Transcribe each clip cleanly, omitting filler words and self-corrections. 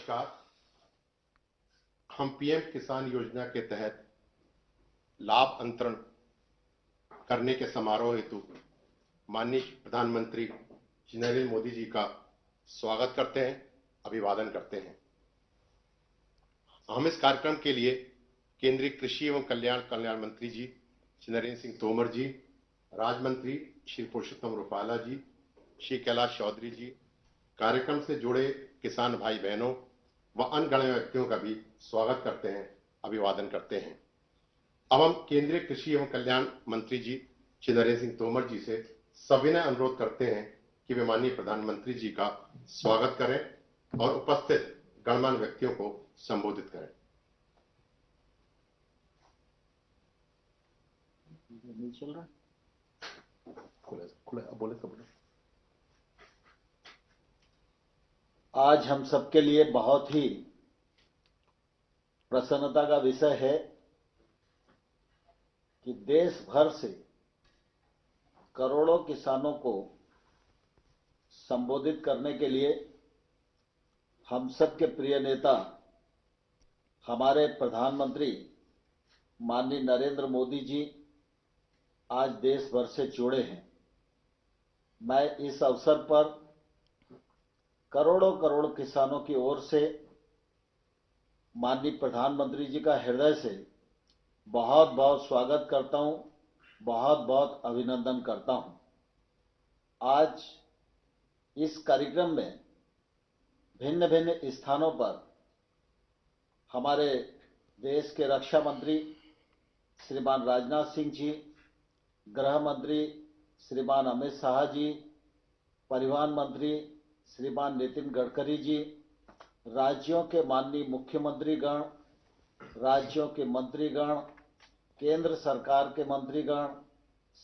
नमस्कार। हम पीएम किसान योजना के तहत लाभ अंतरण करने के समारोह हेतु माननीय प्रधानमंत्री श्री नरेंद्र मोदी जी का स्वागत करते हैं, अभिवादन करते हैं। हम इस कार्यक्रम के लिए केंद्रीय कृषि एवं कल्याण मंत्री जी श्री नरेंद्र सिंह तोमर जी, राज्य मंत्री श्री पुरुषोत्तम रुपाला जी, श्री कैलाश चौधरी जी, कार्यक्रम से जुड़े किसान भाई बहनों व अन्य गणमान्य व्यक्तियों का भी स्वागत करते हैं, अभिवादन करते हैं। अब हम केंद्रीय कृषि एवं कल्याण मंत्री जी श्री नरेंद्र सिंह तोमर जी से सविनय अनुरोध करते हैं कि वे माननीय प्रधानमंत्री जी का स्वागत करें और उपस्थित गणमान्य व्यक्तियों को संबोधित करें। नहीं चल रहा, बोले। आज हम सबके लिए बहुत ही प्रसन्नता का विषय है कि देश भर से करोड़ों किसानों को संबोधित करने के लिए हम सबके प्रिय नेता हमारे प्रधानमंत्री माननीय नरेंद्र मोदी जी आज देश भर से जुड़े हैं। मैं इस अवसर पर करोड़ों करोड़ किसानों की ओर से माननीय प्रधानमंत्री जी का हृदय से बहुत बहुत स्वागत करता हूं, बहुत बहुत अभिनंदन करता हूं। आज इस कार्यक्रम में भिन्न भिन्न स्थानों पर हमारे देश के रक्षा मंत्री श्रीमान राजनाथ सिंह जी, गृह मंत्री श्रीमान अमित शाह जी, परिवहन मंत्री श्रीमान नितिन गडकरी जी, राज्यों के माननीय मुख्यमंत्रीगण, राज्यों के मंत्रीगण, केंद्र सरकार के मंत्रीगण,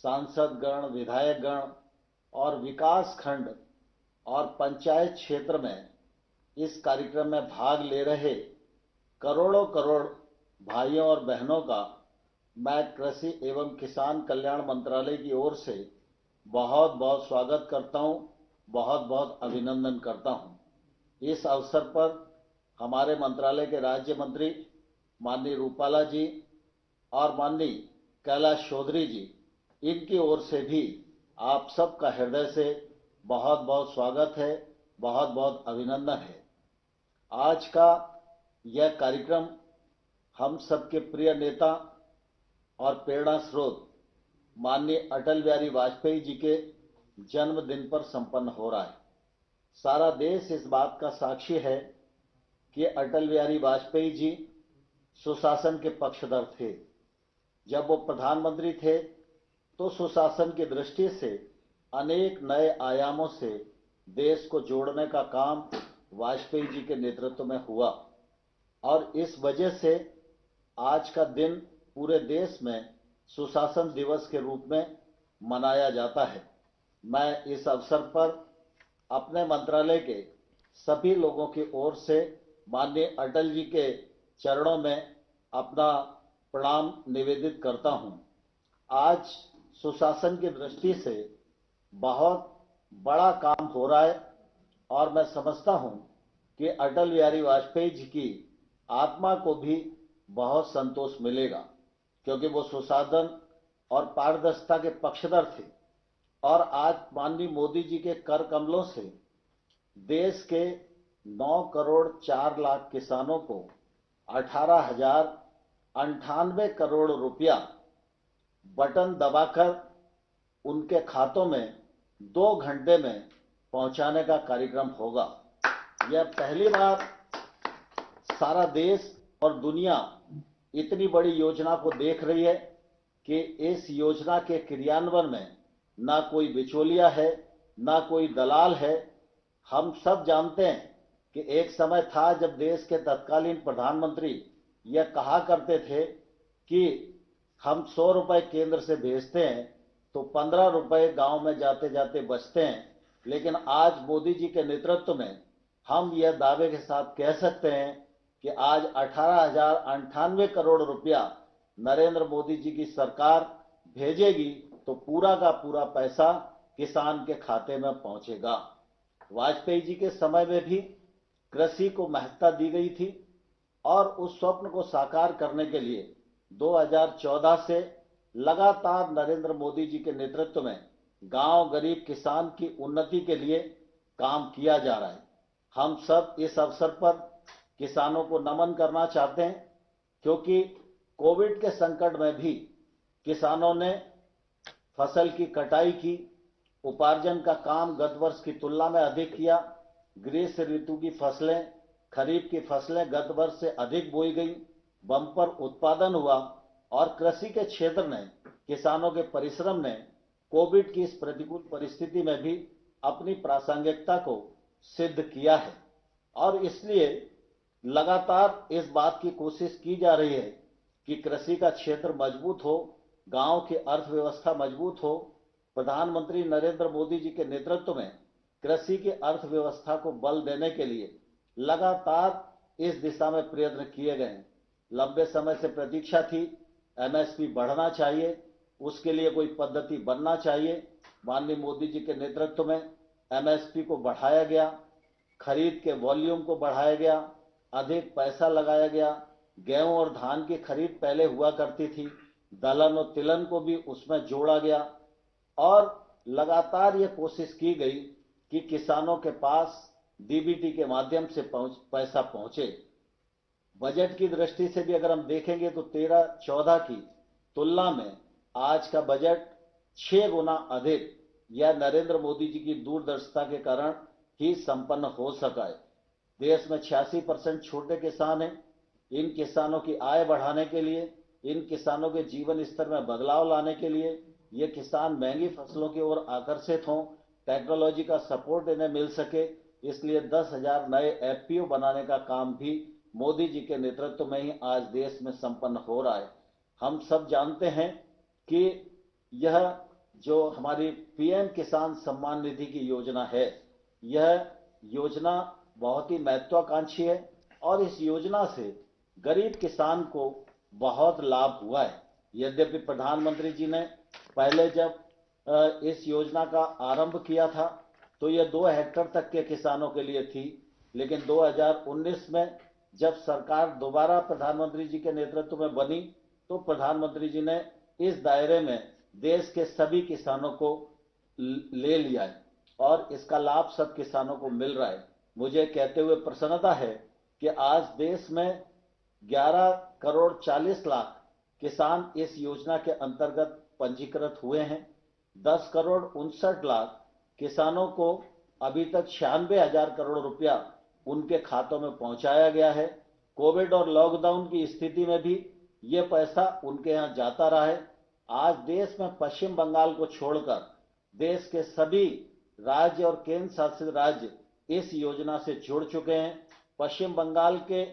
सांसदगण, विधायकगण और विकास खंड और पंचायत क्षेत्र में इस कार्यक्रम में भाग ले रहे करोड़ों करोड़ भाइयों और बहनों का मैं कृषि एवं किसान कल्याण मंत्रालय की ओर से बहुत बहुत स्वागत करता हूं, बहुत बहुत अभिनंदन करता हूं। इस अवसर पर हमारे मंत्रालय के राज्य मंत्री माननीय रूपाला जी और माननीय कैलाश चौधरी जी, इनकी ओर से भी आप सबका हृदय से बहुत बहुत स्वागत है, बहुत बहुत अभिनंदन है। आज का यह कार्यक्रम हम सबके प्रिय नेता और प्रेरणा स्रोत माननीय अटल बिहारी वाजपेयी जी के जन्मदिन पर संपन्न हो रहा है। सारा देश इस बात का साक्षी है कि अटल बिहारी वाजपेयी जी सुशासन के पक्षधर थे। जब वो प्रधानमंत्री थे तो सुशासन की दृष्टि से अनेक नए आयामों से देश को जोड़ने का काम वाजपेयी जी के नेतृत्व में हुआ और इस वजह से आज का दिन पूरे देश में सुशासन दिवस के रूप में मनाया जाता है। मैं इस अवसर पर अपने मंत्रालय के सभी लोगों की ओर से माननीय अटल जी के चरणों में अपना प्रणाम निवेदित करता हूं। आज सुशासन की दृष्टि से बहुत बड़ा काम हो रहा है और मैं समझता हूं कि अटल बिहारी वाजपेयी जी की आत्मा को भी बहुत संतोष मिलेगा, क्योंकि वो सुशासन और पारदर्शिता के पक्षधर थे और आज माननीय मोदी जी के कर कमलों से देश के 9 करोड़ 4 लाख किसानों को 18,098 करोड़ रुपया बटन दबाकर उनके खातों में 2 घंटे में पहुंचाने का कार्यक्रम होगा। यह पहली बार सारा देश और दुनिया इतनी बड़ी योजना को देख रही है कि इस योजना के क्रियान्वयन में ना कोई बिचौलिया है, ना कोई दलाल है। हम सब जानते हैं कि एक समय था जब देश के तत्कालीन प्रधानमंत्री यह कहा करते थे कि हम 100 रुपए केंद्र से भेजते हैं तो 15 रुपए गांव में जाते जाते बचते हैं, लेकिन आज मोदी जी के नेतृत्व में हम यह दावे के साथ कह सकते हैं कि आज 18,098 करोड़ रुपया नरेंद्र मोदी जी की सरकार भेजेगी तो पूरा का पूरा पैसा किसान के खाते में पहुंचेगा। वाजपेयी जी के समय में भी कृषि को महत्ता दी गई थी और उस स्वप्न को साकार करने के लिए 2014 से लगातार नरेंद्र मोदी जी के नेतृत्व में गांव गरीब किसान की उन्नति के लिए काम किया जा रहा है। हम सब इस अवसर पर किसानों को नमन करना चाहते हैं, क्योंकि कोविड के संकट में भी किसानों ने फसल की कटाई की, उपार्जन का काम गत वर्ष की तुलना में अधिक किया। ग्रीष्म ऋतु की फसलें, खरीफ की फसलें गत वर्ष से अधिक बोई गई, बम्पर उत्पादन हुआ और कृषि के क्षेत्र ने, किसानों के परिश्रम ने कोविड की इस प्रतिकूल परिस्थिति में भी अपनी प्रासंगिकता को सिद्ध किया है। और इसलिए लगातार इस बात की कोशिश की जा रही है कि कृषि का क्षेत्र मजबूत हो, गांव की अर्थव्यवस्था मजबूत हो। प्रधानमंत्री नरेंद्र मोदी जी के नेतृत्व में कृषि की अर्थव्यवस्था को बल देने के लिए लगातार इस दिशा में प्रयत्न किए गए हैं। लंबे समय से प्रतीक्षा थी, एमएसपी बढ़ना चाहिए, उसके लिए कोई पद्धति बनना चाहिए। माननीय मोदी जी के नेतृत्व में एमएसपी को बढ़ाया गया, खरीद के वॉल्यूम को बढ़ाया गया, अधिक पैसा लगाया गया। गेहूं और धान की खरीद पहले हुआ करती थी, दलहन और तिलहन को भी उसमें जोड़ा गया और लगातार ये कोशिश की गई कि किसानों के पास डीबीटी के माध्यम से पैसा पहुंचे। बजट की दृष्टि से भी अगर हम देखेंगे तो 13-14 की तुलना में आज का बजट 6 गुना अधिक यह नरेंद्र मोदी जी की दूरदर्शिता के कारण ही संपन्न हो सका है। देश में 86% छोटे किसान हैं। इन किसानों की आय बढ़ाने के लिए, इन किसानों के जीवन स्तर में बदलाव लाने के लिए, ये किसान महंगी फसलों की ओर आकर्षित हों, टेक्नोलॉजी का सपोर्ट इन्हें मिल सके, इसलिए 10,000 नए एफपीओ बनाने का काम भी मोदी जी के नेतृत्व में ही आज देश में संपन्न हो रहा है। हम सब जानते हैं कि यह जो हमारी पीएम किसान सम्मान निधि की योजना है, यह योजना बहुत ही महत्वाकांक्षी है और इस योजना से गरीब किसान को बहुत लाभ हुआ है। यद्यपि प्रधानमंत्री जी ने पहले जब इस योजना का आरंभ किया था तो यह 2 हेक्टेयर तक के किसानों के लिए थी, लेकिन 2019 में जब सरकार दोबारा प्रधानमंत्री जी के नेतृत्व में बनी तो प्रधानमंत्री जी ने इस दायरे में देश के सभी किसानों को ले लिया है और इसका लाभ सब किसानों को मिल रहा है। मुझे कहते हुए प्रसन्नता है कि आज देश में 11 करोड़ 40 लाख किसान इस योजना के अंतर्गत पंजीकृत हुए हैं। 10 करोड़ 59 लाख किसानों को अभी तक 96,000 करोड़ रुपया उनके खातों में पहुंचाया गया है। कोविड और लॉकडाउन की स्थिति में भी ये पैसा उनके यहाँ जाता रहा है। आज देश में पश्चिम बंगाल को छोड़कर देश के सभी राज्य और केंद्र शासित राज्य इस योजना से जुड़ चुके हैं। पश्चिम बंगाल के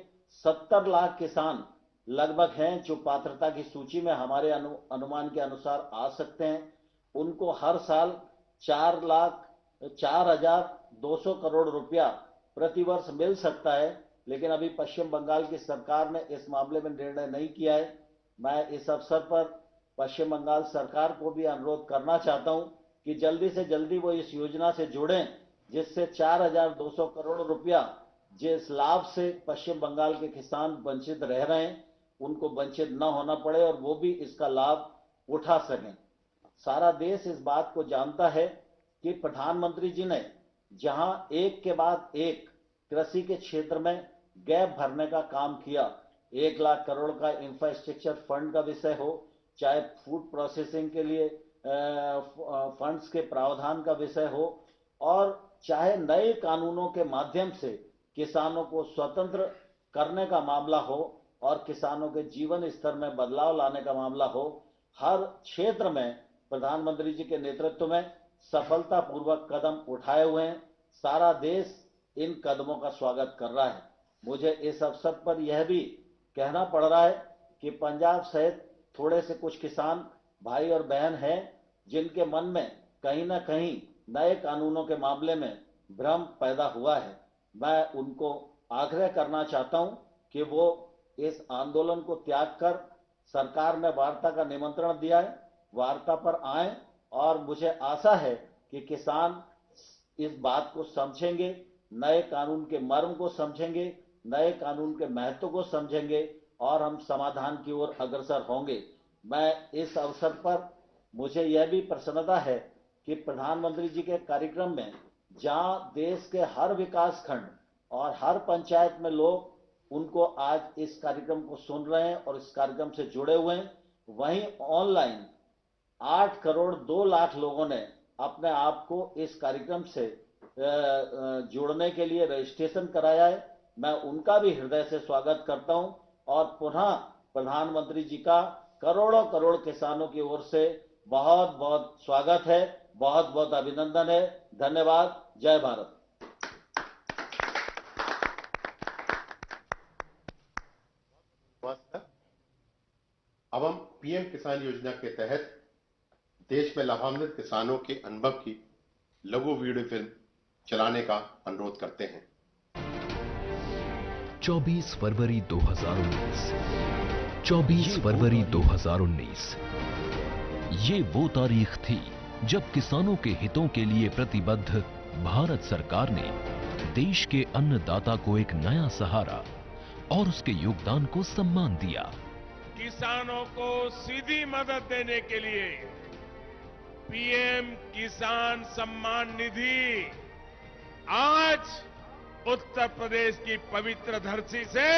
70 लाख किसान लगभग हैं जो पात्रता की सूची में हमारे अनुमान के अनुसार आ सकते हैं। उनको हर साल 4,0200 करोड़ रुपया प्रतिवर्ष मिल सकता है, लेकिन अभी पश्चिम बंगाल की सरकार ने इस मामले में निर्णय नहीं किया है। मैं इस अवसर पर पश्चिम बंगाल सरकार को भी अनुरोध करना चाहता हूं कि जल्दी से जल्दी वो इस योजना से जुड़ें, जिससे 4,200 करोड़ रुपया जिस लाभ से पश्चिम बंगाल के किसान वंचित रह रहे हैं उनको वंचित न होना पड़े और वो भी इसका लाभ उठा सकें। सारा देश इस बात को जानता है कि प्रधानमंत्री जी ने जहां एक के बाद एक कृषि के क्षेत्र में गैप भरने का काम किया, 1 लाख करोड़ का इंफ्रास्ट्रक्चर फंड का विषय हो, चाहे फूड प्रोसेसिंग के लिए फंड्स के प्रावधान का विषय हो, और चाहे नए कानूनों के माध्यम से किसानों को स्वतंत्र करने का मामला हो और किसानों के जीवन स्तर में बदलाव लाने का मामला हो, हर क्षेत्र में प्रधानमंत्री जी के नेतृत्व में सफलतापूर्वक कदम उठाए हुए हैं। सारा देश इन कदमों का स्वागत कर रहा है। मुझे इस अवसर पर यह भी कहना पड़ रहा है कि पंजाब सहित थोड़े से कुछ किसान भाई और बहन हैं जिनके मन में कहीं ना कहीं नए कानूनों के मामले में भ्रम पैदा हुआ है। मैं उनको आग्रह करना चाहता हूं कि वो इस आंदोलन को त्याग कर, सरकार ने वार्ता का निमंत्रण दिया है, वार्ता पर आए और मुझे आशा है कि किसान इस बात को समझेंगे, नए कानून के मर्म को समझेंगे, नए कानून के महत्व को समझेंगे और हम समाधान की ओर अग्रसर होंगे। मैं इस अवसर पर मुझे यह भी प्रसन्नता है कि प्रधानमंत्री जी के कार्यक्रम में जहां देश के हर विकास खंड और हर पंचायत में लोग उनको आज इस कार्यक्रम को सुन रहे हैं और इस कार्यक्रम से जुड़े हुए हैं, वहीं ऑनलाइन 8 करोड़ 2 लाख लोगों ने अपने आप को इस कार्यक्रम से जुड़ने के लिए रजिस्ट्रेशन कराया है। मैं उनका भी हृदय से स्वागत करता हूं और पुनः प्रधानमंत्री जी का करोड़ों करोड़ किसानों की ओर से बहुत बहुत स्वागत है, बहुत बहुत अभिनंदन है। धन्यवाद। जय भारत। अब हम पीएम किसान योजना के तहत देश में लाभान्वित किसानों के अनुभव की लघु वीडियो फिल्म चलाने का अनुरोध करते हैं। 24 फरवरी 2019। 24 फरवरी 2019 ये वो तारीख थी जब किसानों के हितों के लिए प्रतिबद्ध भारत सरकार ने देश के अन्नदाता को एक नया सहारा और उसके योगदान को सम्मान दिया। किसानों को सीधी मदद देने के लिए पीएम किसान सम्मान निधि आज उत्तर प्रदेश की पवित्र धरती से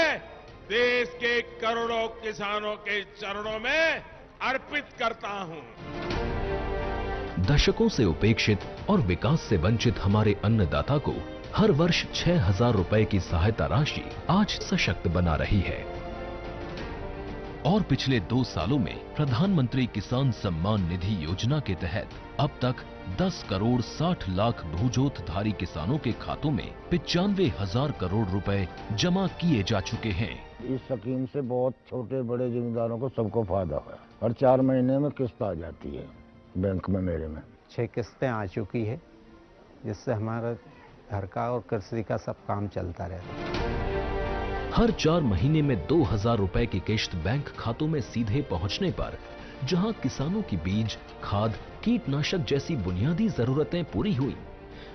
देश के करोड़ों किसानों के चरणों में अर्पित करता हूं। दशकों से उपेक्षित और विकास से वंचित हमारे अन्नदाता को हर वर्ष 6,000 रुपए की सहायता राशि आज सशक्त बना रही है और पिछले 2 सालों में प्रधानमंत्री किसान सम्मान निधि योजना के तहत अब तक 10 करोड़ 60 लाख भूजोतधारी किसानों के खातों में 95,000 करोड़ रुपए जमा किए जा चुके हैं। इस स्कीम से बहुत छोटे बड़े जमींदारों को सबको फायदा है और 4 महीने में किस्त आ जाती है बैंक में। मेरे में 6 किस्तें आ चुकी है, जिससे हमारा घर का और कृषि का सब काम चलता रहता है। हर 4 महीने में 2,000 रुपए की किश्त बैंक खातों में सीधे पहुंचने पर जहां किसानों की बीज, खाद, कीटनाशक जैसी बुनियादी जरूरतें पूरी हुई,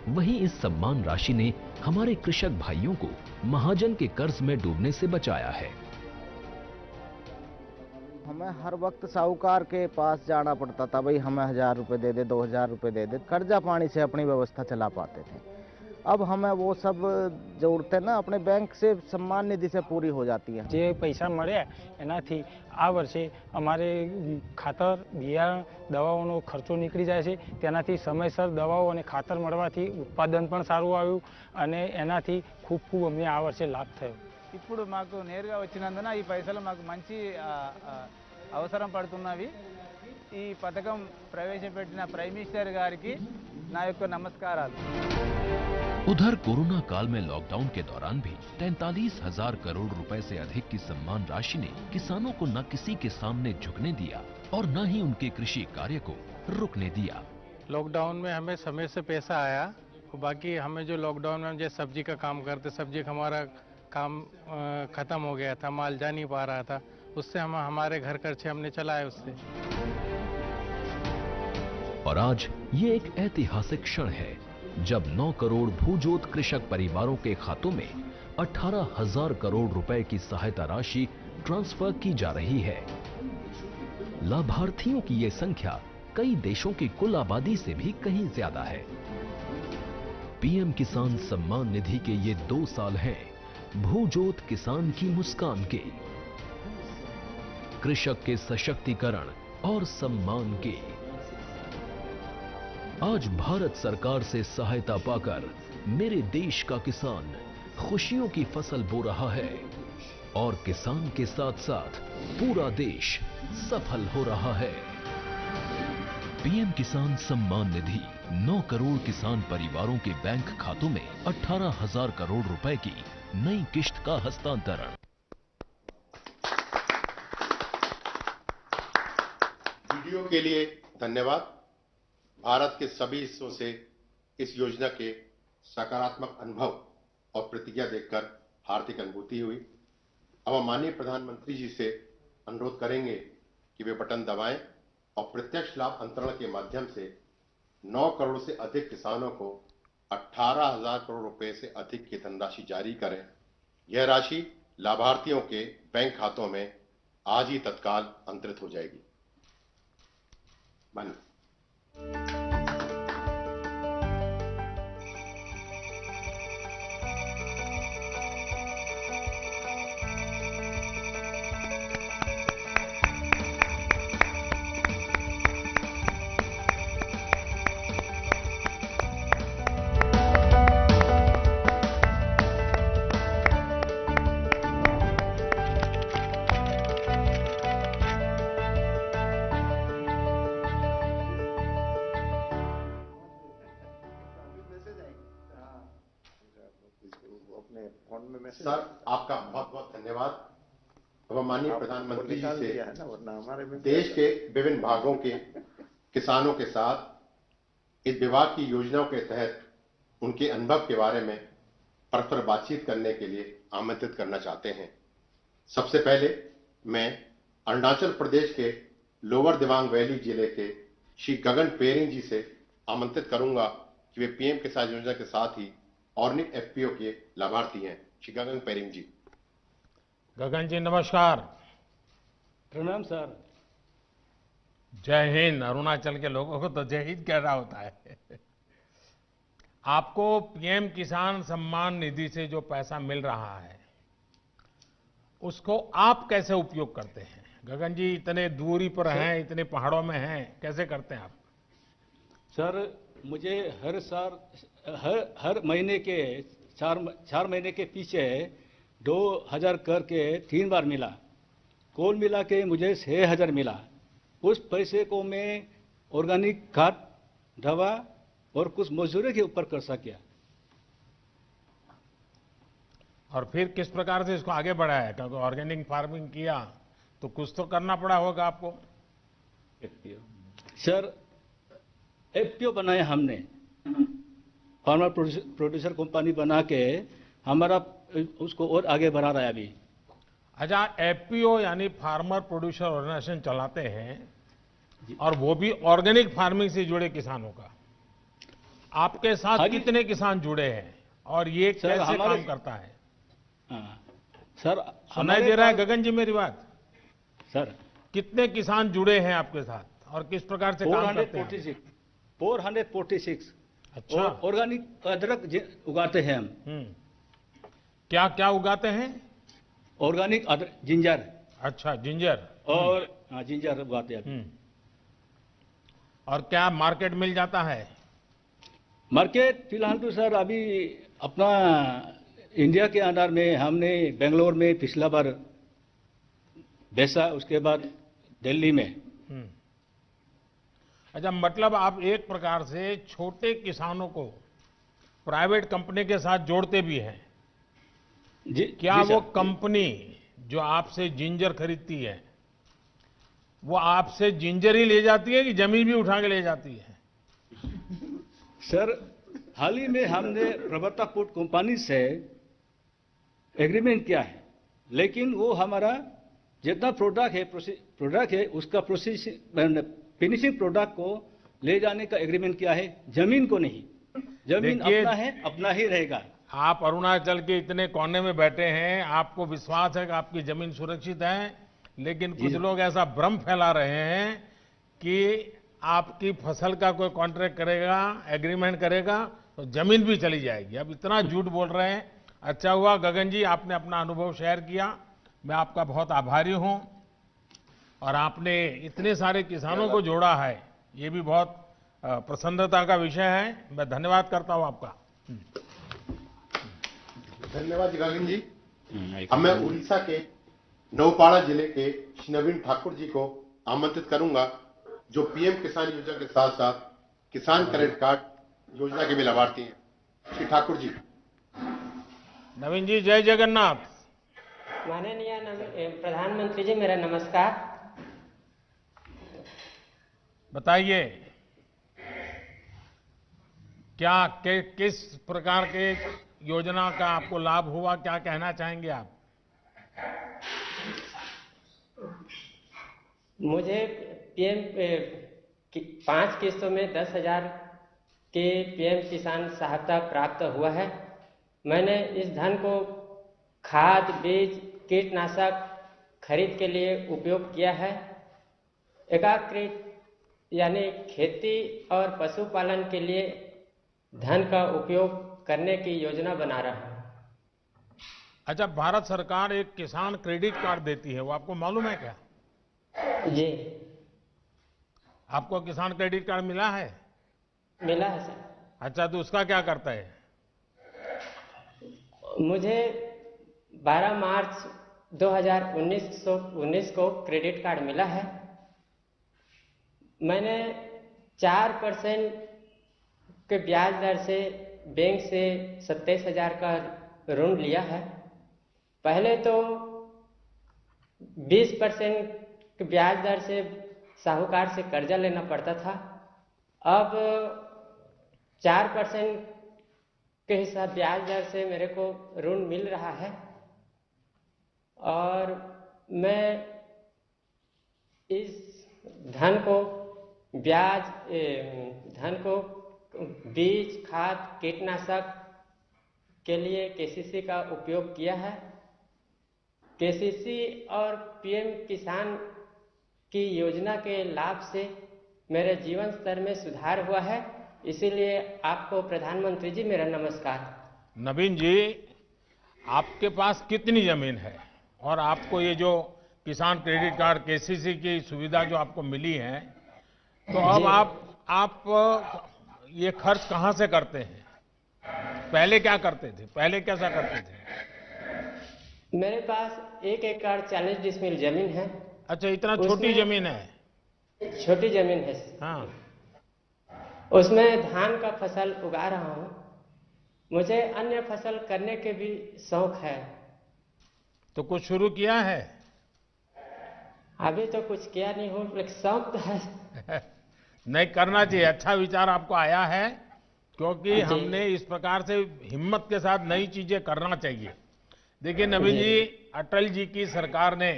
वहीं इस सम्मान राशि ने हमारे कृषक भाइयों को महाजन के कर्ज में डूबने से बचाया है। हमें हर वक्त साहूकार के पास जाना पड़ता था, भाई हमें 1,000 रुपए दे दे, 2,000 रुपए दे दे, कर्जा पानी से अपनी व्यवस्था चला पाते थे। अब हमें वो सब जरूरतें ना अपने बैंक से सम्मान निधि से पूरी हो जाती है। જે પૈસા મળ્યા એનાથી આ વર્ષે અમારે ખાતર બિયારણ દવાઓનો ખર્ચો નીકળી જાય છે, તેનાથી સમયસર દવાઓ અને ખાતર મળવાથી ઉત્પાદન પણ સારું આવ્યું અને એનાથી ખૂબ ખૂબ અમને આ વર્ષે લાભ થયો। ఇప్పుడు మాకు నేరుగా వచ్చినందున ఈ పైసలు మాకు మంచి అవసరం పడుతున్నవి। ఈ పథకం ప్రవేశపెట్టిన ప్రైమ్ మినిస్టర్ గారికి నా యొక్క నమస్కారాలు। उधर कोरोना काल में लॉकडाउन के दौरान भी 43,000 करोड़ रुपए से अधिक की सम्मान राशि ने किसानों को न किसी के सामने झुकने दिया और न ही उनके कृषि कार्य को रुकने दिया। लॉकडाउन में हमें समय से पैसा आया, बाकी हमें जो लॉकडाउन में जैसे सब्जी का काम करते, सब्जी का हमारा काम खत्म हो गया था, माल जा नहीं पा रहा था, उससे हम हमारे घर खर्चे हमने चलाए उससे। और आज ये एक ऐतिहासिक क्षण है जब 9 करोड़ भूजोत कृषक परिवारों के खातों में 18,000 करोड़ रुपए की सहायता राशि ट्रांसफर की जा रही है। लाभार्थियों की ये संख्या कई देशों की कुल आबादी से भी कहीं ज्यादा है। पीएम किसान सम्मान निधि के ये 2 साल हैं भूजोत किसान की मुस्कान के, कृषक के सशक्तिकरण और सम्मान के। आज भारत सरकार से सहायता पाकर मेरे देश का किसान खुशियों की फसल बो रहा है और किसान के साथ साथ पूरा देश सफल हो रहा है। पीएम किसान सम्मान निधि 9 करोड़ किसान परिवारों के बैंक खातों में 18,000 करोड़ रुपए की नई किश्त का हस्तांतरण। वीडियो के लिए धन्यवाद। भारत के सभी हिस्सों से इस योजना के सकारात्मक अनुभव और प्रतिक्रिया देखकर हार्दिक अनुभूति हुई। अब हम माननीय प्रधानमंत्री जी से अनुरोध करेंगे कि वे बटन दबाएं और प्रत्यक्ष लाभ अंतरण के माध्यम से 9 करोड़ से अधिक किसानों को 18,000 करोड़ रुपए से अधिक की धनराशि जारी करें। यह राशि लाभार्थियों के बैंक खातों में आज ही तत्काल अंतरित हो जाएगी। माननीय सर, आपका बहुत बहुत धन्यवाद। अब माननीय प्रधानमंत्री जी से देश के विभिन्न भागों के किसानों के साथ इस विभाग की योजनाओं के तहत उनके अनुभव के बारे में परस्पर बातचीत करने के लिए आमंत्रित करना चाहते हैं। सबसे पहले मैं अरुणाचल प्रदेश के लोअर दिबांग वैली जिले के श्री गगन पेरिंग जी से आमंत्रित करूंगा कि वे पीएम किसान योजना के साथ ही ऑर्गेनिक एफपीओ के लाभार्थी हैं। श्री गगन पेरिंग जी। गगन जी नमस्कार। प्रणाम सर। जय हिंद। अरुणाचल के लोगों को तो जय हिंद कहना होता है। आपको पीएम किसान सम्मान निधि से जो पैसा मिल रहा है उसको आप कैसे उपयोग करते हैं? गगन जी इतने दूरी पर हैं, इतने पहाड़ों में हैं, कैसे करते हैं आप? सर मुझे हर साल हर महीने के चार महीने के पीछे 2,000 करके 3 बार मिला। कुल मिला के मुझे 6,000 मिला। उस पैसे को मैं ऑर्गेनिक खाद, दवा और कुछ मजदूरी के ऊपर कर सकिया। और फिर किस प्रकार से इसको आगे बढ़ाया? क्योंकि ऑर्गेनिक फार्मिंग किया तो कुछ तो करना पड़ा होगा आपको। सर एफपीओ बनाया हमने, फार्मर प्रोड्यूसर कंपनी बना के हमारा उसको और आगे बढ़ा रहा है अभी। अच्छा, एफपीओ यानी फार्मर प्रोड्यूसर ऑर्गेनाइजेशन चलाते हैं और वो भी ऑर्गेनिक फार्मिंग से जुड़े किसानों का। आपके साथ कितने किसान जुड़े हैं और ये कैसे काम करता है? सर सुनाई दे रहा है गगन जी मेरी बात? सर कितने किसान जुड़े हैं आपके साथ और किस प्रकार से काम करते हैं? 446। अच्छा। ऑर्गेनिक अदरक उगाते हैं हम। क्या क्या उगाते हैं? ऑर्गेनिक अदरक, जिंजर। अच्छा, जिंजर। और हाँ, जिंजर उगाते हैं। और क्या मार्केट मिल जाता है? मार्केट फिलहाल तो सर अभी अपना इंडिया के अंदर में हमने बेंगलोर में पिछला बार बेचा, उसके बाद दिल्ली में। अच्छा, मतलब आप एक प्रकार से छोटे किसानों को प्राइवेट कंपनी के साथ जोड़ते भी हैं। क्या वो कंपनी जो आपसे जिंजर खरीदती है वो आपसे जिंजर ही ले जाती है कि जमीन भी उठा के ले जाती है? सर हाल ही में हमने प्रवर्ता फूड कंपनी से एग्रीमेंट किया है, लेकिन वो हमारा जितना प्रोडक्ट है उसका फिनिशिंग प्रोडक्ट को ले जाने का एग्रीमेंट किया है, जमीन को नहीं। जमीन अपना है, अपना ही रहेगा। आप अरुणाचल के इतने कोने में बैठे हैं, आपको विश्वास है कि आपकी जमीन सुरक्षित है, लेकिन कुछ लोग ऐसा भ्रम फैला रहे हैं कि आपकी फसल का कोई कॉन्ट्रैक्ट करेगा, एग्रीमेंट करेगा तो जमीन भी चली जाएगी। अब इतना झूठ बोल रहे हैं। अच्छा हुआ गगन जी आपने अपना अनुभव शेयर किया, मैं आपका बहुत आभारी हूं। और आपने इतने सारे किसानों को जोड़ा है, ये भी बहुत प्रसन्नता का विषय है। मैं धन्यवाद करता हूं आपका। धन्यवाद गगन जी। अब मैं उड़ीसा के नौपाड़ा जिले के श्री नवीन ठाकुर जी को आमंत्रित करूंगा, जो पीएम किसान योजना के साथ साथ किसान क्रेडिट कार्ड योजना के भी लाभार्थी हैं। श्री ठाकुर जी। नवीन जी जय जगन्नाथ। माननीय प्रधानमंत्री जी मेरा नमस्कार। बताइए क्या किस प्रकार के योजना का आपको लाभ हुआ, क्या कहना चाहेंगे आप? मुझे पीएम 5 किस्तों में 10,000 कि पीएम किसान सहायता प्राप्त हुआ है। मैंने इस धन को खाद, बीज, कीटनाशक खरीद के लिए उपयोग किया है। एकीकृत यानी खेती और पशुपालन के लिए धन का उपयोग करने की योजना बना रहा हूँ। अच्छा, भारत सरकार एक किसान क्रेडिट कार्ड देती है, वो आपको मालूम है क्या? जी, आपको किसान क्रेडिट कार्ड मिला है? मिला है सर। अच्छा, तो उसका क्या करता है? मुझे 12 मार्च 2019 को क्रेडिट कार्ड मिला है। मैंने 4% के ब्याज दर से बैंक से 27,000 का ऋण लिया है। पहले तो 20% के ब्याज दर से साहूकार से कर्जा लेना पड़ता था। अब 4% के हिसाब ब्याज दर से मेरे को ऋण मिल रहा है और मैं इस धन को बीज, खाद, कीटनाशक के लिए केसीसी का उपयोग किया है। केसीसी और पीएम किसान की योजना के लाभ से मेरे जीवन स्तर में सुधार हुआ है। इसीलिए आपको प्रधानमंत्री जी मेरा नमस्कार। नवीन जी, आपके पास कितनी जमीन है और आपको ये जो किसान क्रेडिट कार्ड केसीसी की सुविधा जो आपको मिली है, तो अब आप ये खर्च कहाँ से करते हैं? पहले क्या करते थे? पहले कैसा करते थे? मेरे पास 1 एकड़ 40 डिसमिल जमीन है। अच्छा, इतना छोटी जमीन है? छोटी जमीन है। हाँ, उसमें धान का फसल उगा रहा हूँ। मुझे अन्य फसल करने के भी शौक है। तो कुछ शुरू किया है? अभी तो कुछ किया नहीं हूँ, लेकिन शौक तो है। नहीं, करना चाहिए। अच्छा विचार आपको आया है, क्योंकि हमने इस प्रकार से हिम्मत के साथ नई चीजें करना चाहिए। देखिए नवीन जी, अटल जी की सरकार ने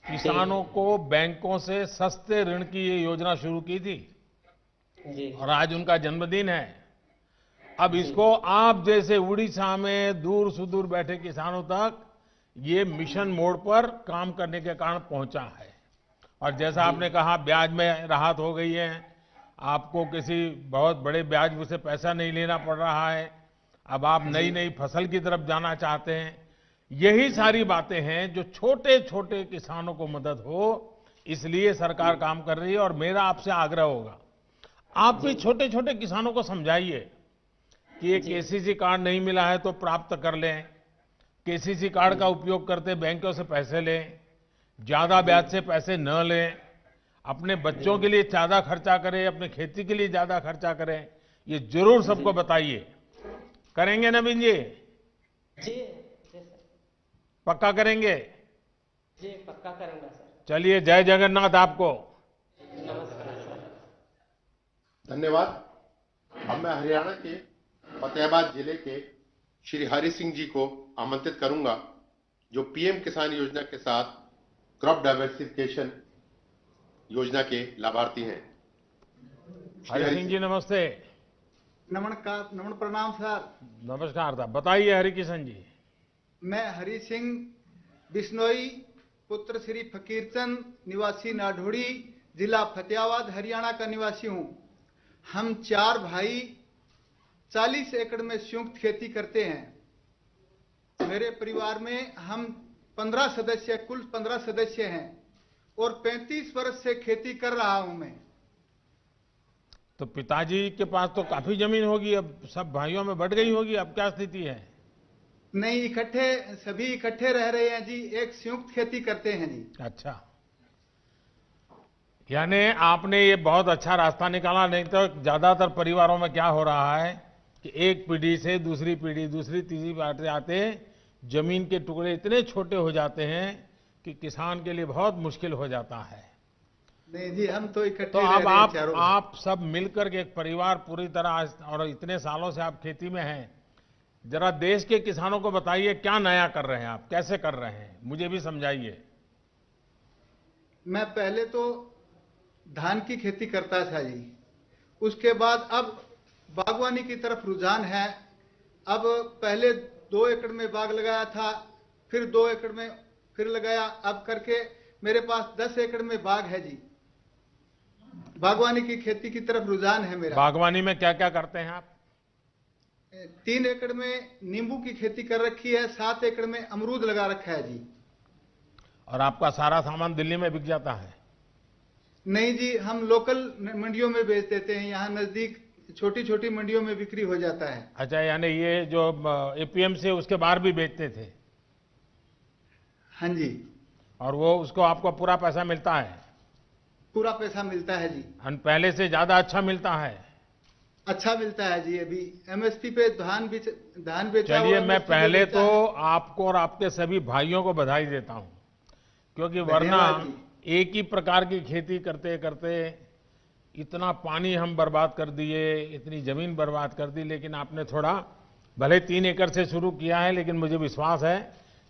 किसानों को बैंकों से सस्ते ऋण की ये योजना शुरू की थी और आज उनका जन्मदिन है। अब इसको आप जैसे उड़ीसा में दूर सुदूर बैठे किसानों तक ये मिशन मोड पर काम करने के कारण पहुंचा है। और जैसा आपने कहा, ब्याज में राहत हो गई है, आपको किसी बहुत बड़े ब्याज से पैसा नहीं लेना पड़ रहा है। अब आप नई नई फसल की तरफ जाना चाहते हैं। यही सारी बातें हैं जो छोटे छोटे किसानों को मदद हो, इसलिए सरकार काम कर रही है। और मेरा आपसे आग्रह होगा, आप भी छोटे छोटे किसानों को समझाइए कि ये केसीसी कार्ड नहीं मिला है तो प्राप्त कर लें, केसीसी कार्ड का उपयोग करते बैंकों से पैसे लें, ज्यादा ब्याज से पैसे न लें, अपने बच्चों के लिए ज्यादा खर्चा करें, अपने खेती के लिए ज्यादा खर्चा करें। ये जरूर सबको बताइए। करेंगे नवीन जी? जी, पक्का करेंगे? जी, पक्का करूंगा सर। चलिए, जय जगन्नाथ आपको। नमस्कार सर। धन्यवाद। अब मैं हरियाणा के फतेहाबाद जिले के श्री हरि सिंह जी को आमंत्रित करूंगा, जो पीएम किसान योजना के साथ क्रॉप डाइवर्सिफिकेशन योजना के लाभार्थी हैं। हरि सिंह जी नमस्ते। नमस्कार, नमन प्रणाम सर। नमस्कार था। बताइए हरि किशन जी। मैं हरि सिंह बिश्नोई, पुत्र श्री फकीरचंद, निवासी नाढोड़ी, जिला फतेहाबाद, हरियाणा का निवासी हूँ। हम 4 भाई 40 एकड़ में संयुक्त खेती करते हैं। मेरे परिवार में हम 15 सदस्य, कुल 15 सदस्य हैं और 35 वर्ष से खेती कर रहा हूं मैं। तो पिताजी के पास तो काफी जमीन होगी, अब सब भाइयों में बढ़ गई होगी, अब क्या स्थिति है? नहीं, सभी इकट्ठे रह रहे हैं जी, एक संयुक्त खेती करते हैं जी। अच्छा, यानी आपने ये बहुत अच्छा रास्ता निकाला। नहीं तो ज्यादातर परिवारों में क्या हो रहा है कि एक पीढ़ी से दूसरी पीढ़ी, दूसरी तीसरी बातें आते जमीन के टुकड़े इतने छोटे हो जाते हैं कि किसान के लिए बहुत मुश्किल हो जाता है। नहीं जी, हम तो इकट्ठे तो रह अब रहे हैं चारों। आप सब मिलकर के एक परिवार पूरी तरह, और इतने सालों से आप खेती में हैं, जरा देश के किसानों को बताइए क्या नया कर रहे हैं आप, कैसे कर रहे हैं, मुझे भी समझाइए। मैं पहले तो धान की खेती करता था जी, उसके बाद अब बागवानी की तरफ रुझान है। अब पहले 2 एकड़ में बाग लगाया था, फिर 2 एकड़ में फिर लगाया, अब करके मेरे पास 10 एकड़ में बाग है जी। बागवानी की खेती की तरफ रुझान है मेरा। बागवानी में क्या क्या करते हैं आप? 3 एकड़ में नींबू की खेती कर रखी है, 7 एकड़ में अमरूद लगा रखा है जी। और आपका सारा सामान दिल्ली में बिक जाता है? नहीं जी, हम लोकल मंडियों में बेच देते हैं, यहाँ नजदीक छोटी छोटी मंडियों में बिक्री हो जाता है। अच्छा, यानी ये जो एपीएमसी है उसके बाहर भी बेचते थे? हाँ जी। और वो उसको आपको पूरा पैसा मिलता है? पूरा पैसा मिलता है जी। और पहले से ज्यादा अच्छा मिलता है? अच्छा मिलता है जी। अभी एमएसपी पे धान बेचा। चलिए, मैं पहले तो आपको और आपके सभी भाइयों को बधाई देता हूं, क्योंकि वरना एक ही प्रकार की खेती करते करते इतना पानी हम बर्बाद कर दिए, इतनी जमीन बर्बाद कर दी। लेकिन आपने थोड़ा, भले 3 एकड़ से शुरू किया है, लेकिन मुझे विश्वास है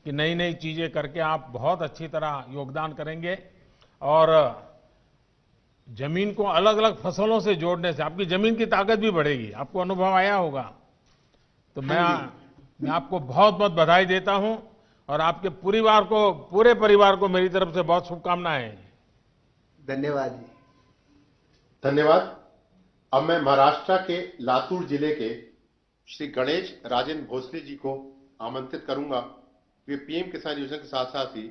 कि नई नई चीजें करके आप बहुत अच्छी तरह योगदान करेंगे। और जमीन को अलग अलग फसलों से जोड़ने से आपकी जमीन की ताकत भी बढ़ेगी, आपको अनुभव आया होगा। तो मैं आपको बहुत बहुत बधाई देता हूं और आपके पूरे परिवार को मेरी तरफ से बहुत शुभकामनाएं। धन्यवाद जी। धन्यवाद। अब मैं महाराष्ट्र के लातूर जिले के श्री गणेश राजेंद्र भोसले जी को आमंत्रित करूंगा। वे पीएम किसान योजना के साथ साथ ही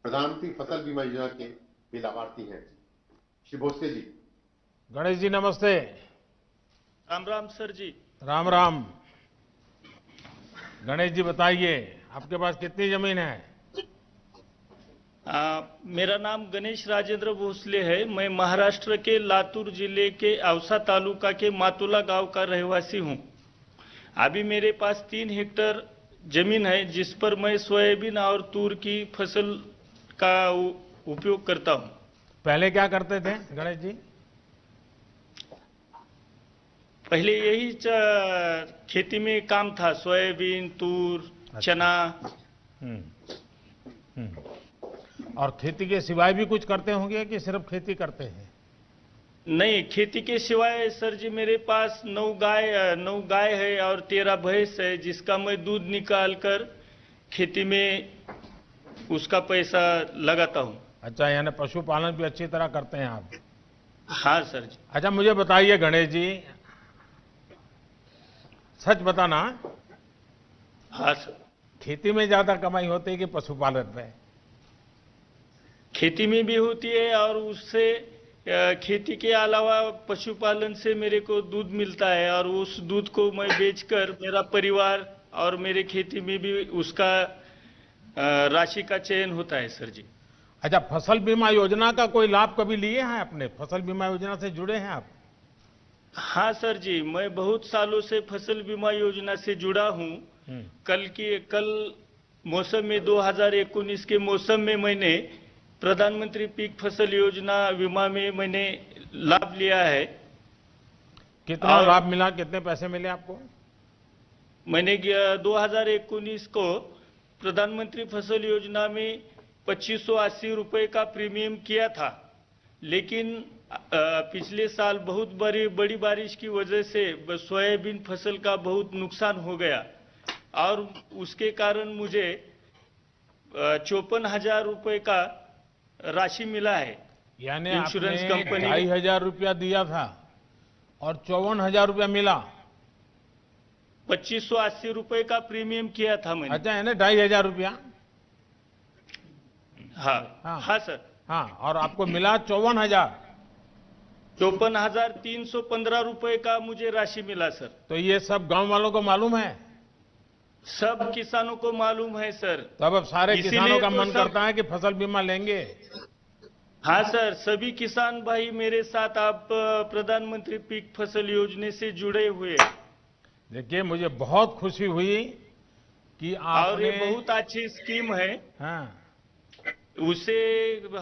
प्रधानमंत्री फसल बीमा योजना के भी लाभार्थी हैं। श्री भोसले जी। गणेश जी नमस्ते। राम राम सर जी। राम राम। गणेश जी बताइए, आपके पास कितनी जमीन है? मेरा नाम गणेश राजेंद्र भोसले है। मैं महाराष्ट्र के लातूर जिले के औसा तालुका के मातुला गांव का रहवासी हूं। अभी मेरे पास 3 हेक्टेयर जमीन है, जिस पर मैं सोयाबीन और तूर की फसल का उपयोग करता हूं। पहले क्या करते थे गणेश जी? पहले यही खेती में काम था, सोयाबीन, तूर, चना। और खेती के सिवाय भी कुछ करते होंगे कि सिर्फ खेती करते हैं? नहीं, खेती के सिवाय सर जी मेरे पास 9 गाय है और 13 भैंस है, जिसका मैं दूध निकाल कर खेती में उसका पैसा लगाता हूँ। अच्छा, यानी पशुपालन भी अच्छी तरह करते हैं आप? हाँ सर जी। अच्छा, मुझे बताइए गणेश जी, सच बताना। हाँ सर। खेती में ज्यादा कमाई होती है कि पशुपालन में? खेती में भी होती है, और उससे खेती के अलावा पशुपालन से मेरे को दूध मिलता है, और उस दूध को मैं बेचकर मेरा परिवार और मेरे खेती में भी उसका राशि का चयन होता है सर जी। अच्छा, फसल बीमा योजना का कोई लाभ कभी लिए हैं आपने? फसल बीमा योजना से जुड़े हैं आप? हाँ सर जी, मैं बहुत सालों से फसल बीमा योजना से जुड़ा हूँ। कल मौसम में 2019 के मौसम में मैंने प्रधानमंत्री पीक फसल योजना बीमा में मैंने लाभ लिया है। कितना लाभ मिला, कितने पैसे मिले आपको? मैंने 2019 को प्रधानमंत्री फसल योजना में 2580 रुपए का प्रीमियम किया था, लेकिन पिछले साल बहुत बड़ी बारिश की वजह से सोयाबीन फसल का बहुत नुकसान हो गया, और उसके कारण मुझे 54,000 रुपए का राशि मिला है। यानी इंश्योरेंस आपने कंपनी 2,500 रुपया दिया था और 54,000 रुपया मिला? 2580 रुपए का प्रीमियम किया था मैंने। अच्छा, यानी 2,500 रुपया? हाँ सर। हाँ, और आपको मिला 54,000? 54,315 रुपए का मुझे राशि मिला सर। तो ये सब गांव वालों को मालूम है? सब किसानों को मालूम है सर। तब अब सारे किसानों का मन करता है कि फसल बीमा लेंगे? हाँ सर, सभी किसान भाई मेरे साथ आप प्रधानमंत्री पीक फसल योजना से जुड़े हुए। देखिए, मुझे बहुत खुशी हुई कि आपने, और ये बहुत अच्छी स्कीम है। हाँ, उससे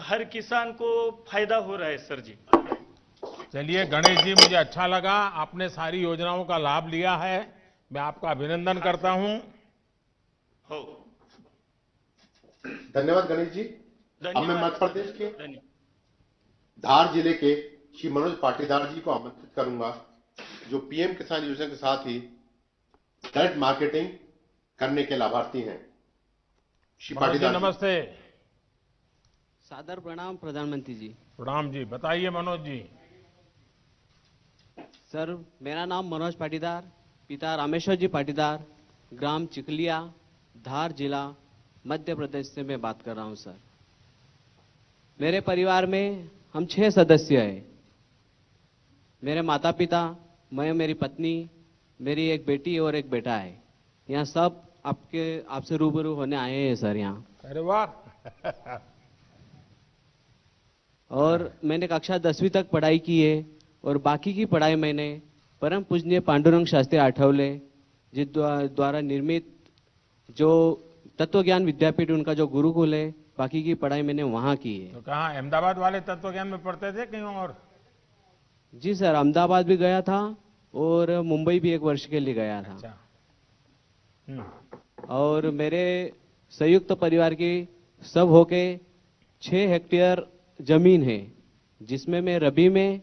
हर किसान को फायदा हो रहा है सर जी। चलिए गणेश जी, मुझे अच्छा लगा आपने सारी योजनाओं का लाभ लिया है। मैं आपका अभिनंदन करता हूं। धन्यवाद गणेश जी। अब मैं मध्य प्रदेश के धार जिले के श्री मनोज पाटीदार जी को आमंत्रित करूंगा। जो पीएम किसान योजना के साथ ही डायरेक्ट मार्केटिंग करने के लाभार्थी हैं। श्री मनोज जी पाटीदार जी। नमस्ते। सादर प्रणाम प्रधानमंत्री जी। प्रणाम जी, बताइए मनोज जी। सर मेरा नाम मनोज पाटीदार, पिता रामेश्वर जी पाटीदार, ग्राम चिकलिया, धार जिला, मध्य प्रदेश से मैं बात कर रहा हूं सर। मेरे परिवार में हम 6 सदस्य हैं। मेरे माता पिता, मैं, मेरी पत्नी, मेरी एक बेटी और एक बेटा है। यहाँ सब आपसे रूबरू होने आए हैं सर यहाँ। अरे वाह। और मैंने कक्षा 10वीं तक पढ़ाई की है और बाकी की पढ़ाई मैंने परम पूजनीय पांडुरंग शास्त्री आठवले जी द्वारा निर्मित जो तत्व ज्ञान विद्यापीठ, उनका जो गुरुकुल है, बाकी की पढ़ाई मैंने वहाँ की है। तो कहाँ, अहमदाबाद वाले तत्व ज्ञान में पढ़ते थे कहीं और? जी सर, अहमदाबाद भी गया था और मुंबई भी 1 वर्ष के लिए गया था। अच्छा। और मेरे संयुक्त परिवार की सब होके 6 हेक्टेयर जमीन है, जिसमें मैं रबी में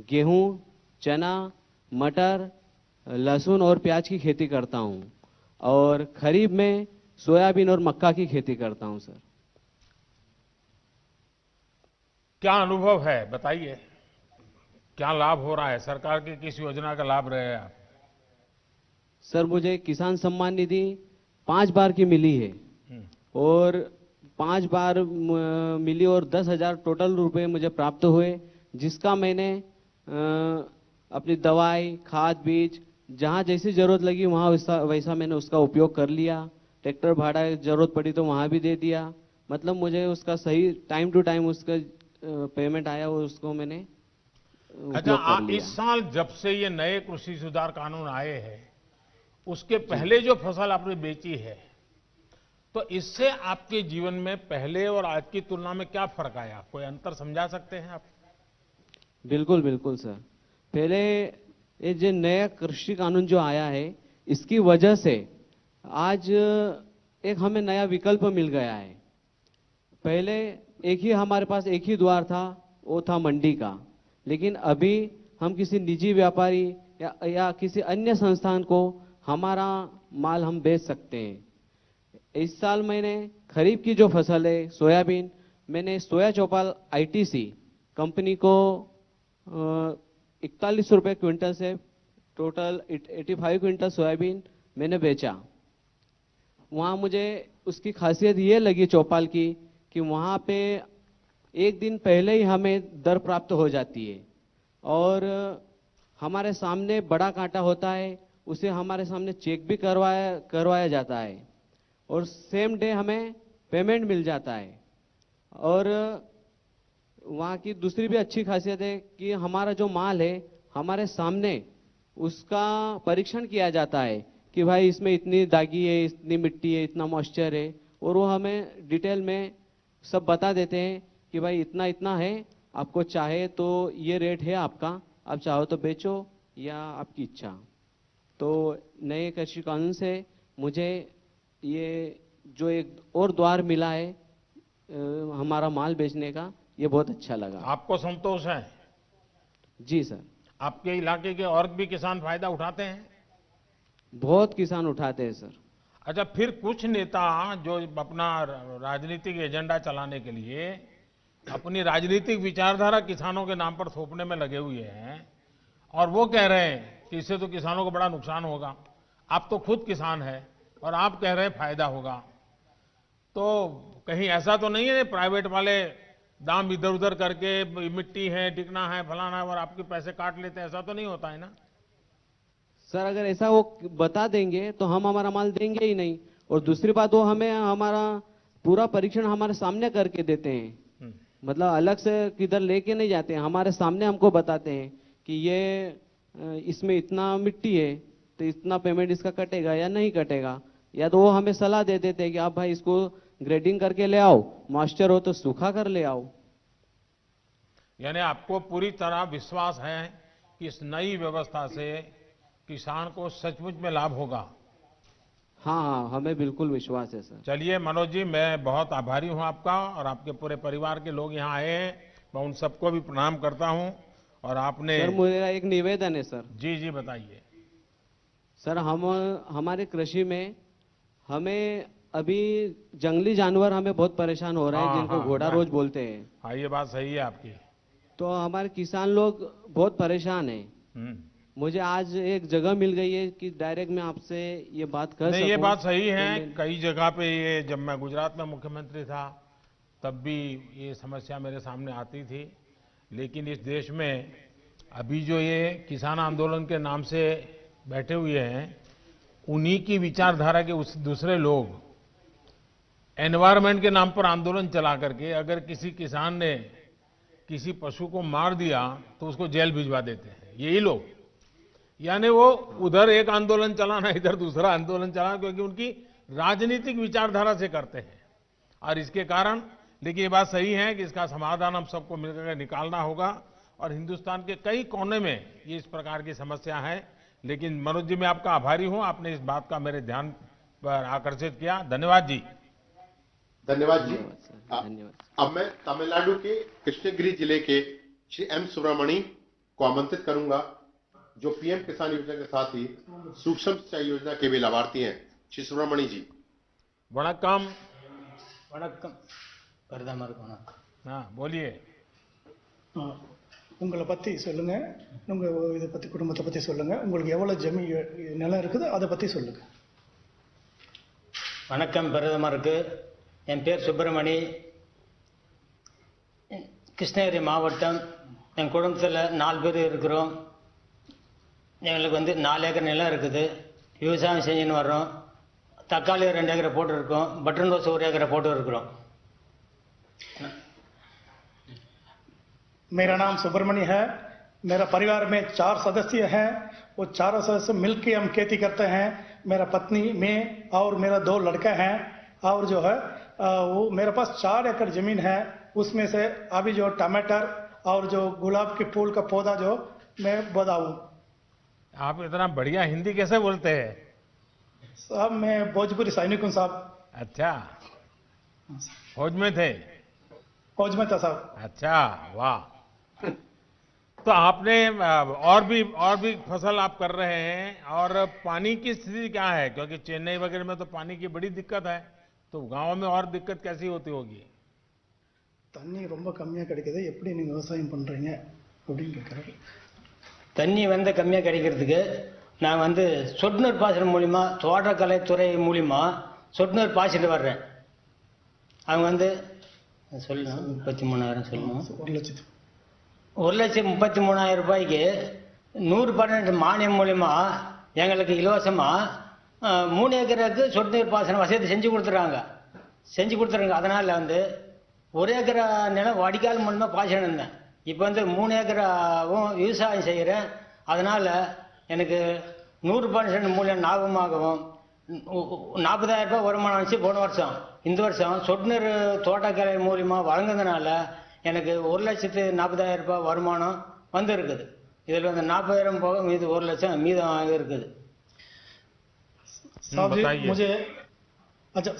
गेहूं, चना, मटर, लहसुन और प्याज की खेती करता हूं और खरीफ में सोयाबीन और मक्का की खेती करता हूं सर। क्या अनुभव है बताइए, क्या लाभ हो रहा है? सरकार की किस योजना का लाभ रहे हैं आप? सर मुझे किसान सम्मान निधि 5 बार की मिली है और 5 बार मिली और 10,000 टोटल रुपए मुझे प्राप्त हुए, जिसका मैंने अपनी दवाई, खाद, बीज जहाँ जैसी जरूरत लगी वहाँ वैसा मैंने उसका उपयोग कर लिया। ट्रैक्टर भाड़ा जरूरत पड़ी तो वहाँ भी दे दिया। मतलब मुझे उसका सही टाइम टू टाइम उसका पेमेंट आया और उसको मैंने अच्छा, इस साल जब से ये नए कृषि सुधार कानून आए हैं, उसके पहले जो फसल आपने बेची है, तो इससे आपके जीवन में पहले और आज की तुलना में क्या फर्क आया? कोई अंतर समझा सकते हैं आप? बिल्कुल बिल्कुल सर। पहले ये जो नया कृषि कानून जो आया है, इसकी वजह से आज एक हमें नया विकल्प मिल गया है। पहले हमारे पास एक ही द्वार था, वो था मंडी का, लेकिन अभी हम किसी निजी व्यापारी या किसी अन्य संस्थान को हमारा माल हम बेच सकते हैं। इस साल मैंने खरीफ की जो फसल है सोयाबीन, मैंने सोया चौपाल आईटीसी कंपनी को 41 रुपये क्विंटल से टोटल 85 क्विंटल सोयाबीन मैंने बेचा। वहाँ मुझे उसकी खासियत ये लगी चौपाल की कि वहाँ पे एक दिन पहले ही हमें दर प्राप्त हो जाती है और हमारे सामने बड़ा कांटा होता है, उसे हमारे सामने चेक भी करवाया जाता है और सेम डे हमें पेमेंट मिल जाता है। और वहाँ की दूसरी भी अच्छी खासियत है कि हमारा जो माल है हमारे सामने उसका परीक्षण किया जाता है कि भाई इसमें इतनी दागी है, इतनी मिट्टी है, इतना मॉइस्चर है, और वो हमें डिटेल में सब बता देते हैं कि भाई इतना इतना है, आपको चाहे तो ये रेट है आपका, आप चाहो तो बेचो या आपकी इच्छा। तो नए कृषि कानून से मुझे ये जो एक और द्वार मिला है हमारा माल बेचने का, ये बहुत अच्छा लगा। आपको संतोष है? जी सर। आपके इलाके के और भी किसान फायदा उठाते हैं? बहुत किसान उठाते हैं सर। अच्छा, फिर कुछ नेता जो अपना राजनीतिक एजेंडा चलाने के लिए अपनी राजनीतिक विचारधारा किसानों के नाम पर थोपने में लगे हुए हैं और वो कह रहे हैं कि इससे तो किसानों को बड़ा नुकसान होगा। आप तो खुद किसान हैं और आप कह रहे हैं फायदा होगा, तो कहीं ऐसा तो नहीं है प्राइवेट वाले दाम इधर उधर करके मिट्टी है, टिकना है, फलाना है और आपके पैसे काट लेते हैं? ऐसा तो नहीं होता है ना सर? अगर ऐसा वो बता देंगे तो हम हमारा माल देंगे ही नहीं, और दूसरी बात वो हमें हमारा पूरा परीक्षण हमारे सामने करके देते हैं। मतलब अलग से किधर लेके नहीं जाते हैं, हमारे सामने हमको बताते हैं कि ये इसमें इतना मिट्टी है तो इतना पेमेंट इसका कटेगा या नहीं कटेगा, या तो वो हमें सलाह दे देते हैं कि आप भाई इसको ग्रेडिंग करके ले आओ, मॉइस्चर हो तो सूखा कर ले आओ। यानी आपको पूरी तरह विश्वास है कि इस नई व्यवस्था से किसान को सचमुच में लाभ होगा? हाँ, हमें बिल्कुल विश्वास है सर। चलिए मनोज जी, मैं बहुत आभारी हूं आपका और आपके पूरे परिवार के लोग यहाँ आए हैं, मैं उन सबको भी प्रणाम करता हूं और आपने सर मेरा एक निवेदन है सर। जी जी बताइए। सर हमारे कृषि में हमें अभी जंगली जानवर हमें बहुत परेशान हो रहे हैं, जिनको घोड़ा रोज बोलते हैं। हाँ ये बात सही है आपकी। तो हमारे किसान लोग बहुत परेशान हैं। मुझे आज एक जगह मिल गई है कि डायरेक्ट मैं आपसे ये बात कर सकूं। ये बात सही है। कई जगह पे ये, जब मैं गुजरात में मुख्यमंत्री था तब भी ये समस्या मेरे सामने आती थी, लेकिन इस देश में अभी जो ये किसान आंदोलन के नाम से बैठे हुए हैं, उन्हीं की विचारधारा के उस दूसरे लोग एनवायरनमेंट के नाम पर आंदोलन चला करके अगर किसी किसान ने किसी पशु को मार दिया तो उसको जेल भिजवा देते हैं यही लोग। यानी वो उधर एक आंदोलन चलाना, इधर दूसरा आंदोलन चलाना, क्योंकि उनकी राजनीतिक विचारधारा से करते हैं। और इसके कारण, लेकिन ये बात सही है कि इसका समाधान हम सबको मिलकर निकालना होगा। और हिंदुस्तान के कई कोने में ये इस प्रकार की समस्या है। लेकिन मनोज जी, मैं आपका आभारी हूं, आपने इस बात का मेरे ध्यान पर आकर्षित किया। धन्यवाद जी। धन्यवाद जी। अब मैं तमिलनाडु के कृष्णगिरी जिले के श्री एम सुब्रमणी को आमंत्रित करूंगा, जो पीएम किसान योजना के साथ ही सूक्ष्म सिंचाई योजना के भी लाभार्थी हैं। श्री सुब्रमणी जी। वणक्कम। வணக்கம் பிரதமருக்கு வணக்கம். बोलिए. உங்களை பற்றி சொல்லுங்க, உங்க இதை பற்றி, குடும்பத்தை பற்றி சொல்லுங்க, உங்களுக்கு எவ்வளவு ஜமீன் நிலம் இருக்குது அதை பற்றி சொல்லுங்க. வணக்கம் பிரதமருக்கு. என் பேர் சுப்பிரமணி, கிருஷ்ணகிரி மாவட்டம். என் குடும்பத்தில் 4 பேர் இருக்கிறோம். எங்களுக்கு 4 ஏக்கர் நிலம் இருக்குது. விவசாயம் செஞ்சுன்னு வர்றோம். தக்காளி 2 ஏக்கரை போட்டுருக்கோம். பட்டன் ரோஸ் 1 ஏக்கரை போட்டு இருக்கிறோம். मेरा नाम सुब्रमण्य है. मेरा परिवार में 4 सदस्य हैं. वो 4 सदस्य मिलकर हम खेती करते हैं. मेरा पत्नी, मैं और मेरा 2 लड़का हैं. और जो है वो मेरे पास 4 एकड़ जमीन है. उसमें से अभी जो टमाटर और जो गुलाब के फूल का पौधा जो मैं बताऊं. आप इतना बढ़िया हिंदी कैसे बोलते हैं? साहब मैं भोजपुरी सैनिक हूं साहब. अच्छा, फौज में थे? फौज में था साहब. अच्छा, वाह. तो आपने और भी फसल आप कर रहे हैं, और पानी की स्थिति क्या है? क्योंकि चेन्नई वगैरह में तो पानी की बड़ी दिक्कत है, तो गांव में और दिक्कत कैसी होती होगी? தண்ணி ரொம்ப கம்மியா கிடைக்குது, எப்படி நீங்க விவசாயம் பண்றீங்க அப்படின்னு கேக்குறாங்க. தண்ணி கம்மியாக கிடைக்கிறதுக்கு நான் சொட்டு நீர் பாசனம் மூலிமா, தோட்டக்கலைத்துறை மூலிமா சொட்டு நீர் பாய்ச்சிட்டு வர்றேன். அவங்க சொல்லணும் 33,000 சொல்லணும். 1,33,000 ரூபாய்க்கு 100% மானியம் மூலிமா எங்களுக்கு இலவசமாக 3 ஏக்கருக்கு சொட்டு நீர் பாசனம் வசதி செஞ்சு கொடுத்துறாங்க. அதனால் 1 ஏக்கரா நிலம் வடிகால் மூலமாக பாய்ச்சிட்டு இருந்தேன். இப்போ 3 ஏக்கராவும் விவசாயம் செய்கிறேன். அதனால் எனக்கு 100% மூலியம் லாபமாகவும் 40,000 ரூபாய் வருமானம் வந்துச்சு போன வருஷம். இந்த வருஷம் சொட்டு நீர் தோட்டக்கலை மூலியமாக வழங்குறதுனால எனக்கு 1,40,000 ரூபாய் வருமானம் இருக்குது. இதில் 40,000 போக மீது 1 லட்சம் மீதம் இருக்குது.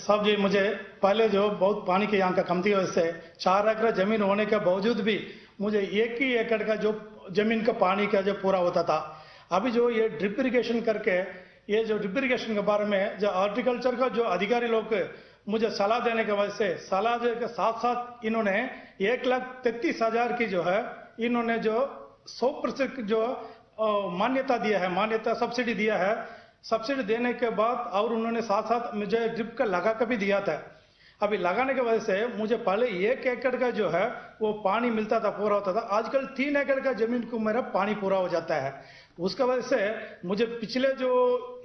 साहब जी मुझे पहले जो बहुत पानी की यहाँ का कमती वजह से 4 एकड़ जमीन होने के बावजूद भी मुझे 1 ही एकड़ का जो जमीन का पानी का जो पूरा होता था. अभी जो ये ड्रिप इरिगेशन करके, ये जो ड्रिप इरिगेशन के बारे में जो हॉर्टिकल्चर का जो अधिकारी लोग मुझे सलाह देने की वजह से, सलाह के साथ साथ इन्होंने 1,33,000 की जो है इन्होंने जो 100% जो मान्यता दिया है, मान्यता सब्सिडी दिया है. सब्सिडी देने के बाद और उन्होंने साथ साथ मुझे ड्रिप का लगा कर भी दिया था. अभी लगाने की वजह से मुझे पहले 1 एकड़ का जो है वो पानी मिलता था, पूरा होता था. आजकल 3 एकड़ का जमीन को मेरा पानी पूरा हो जाता है. उसका वजह से मुझे पिछले जो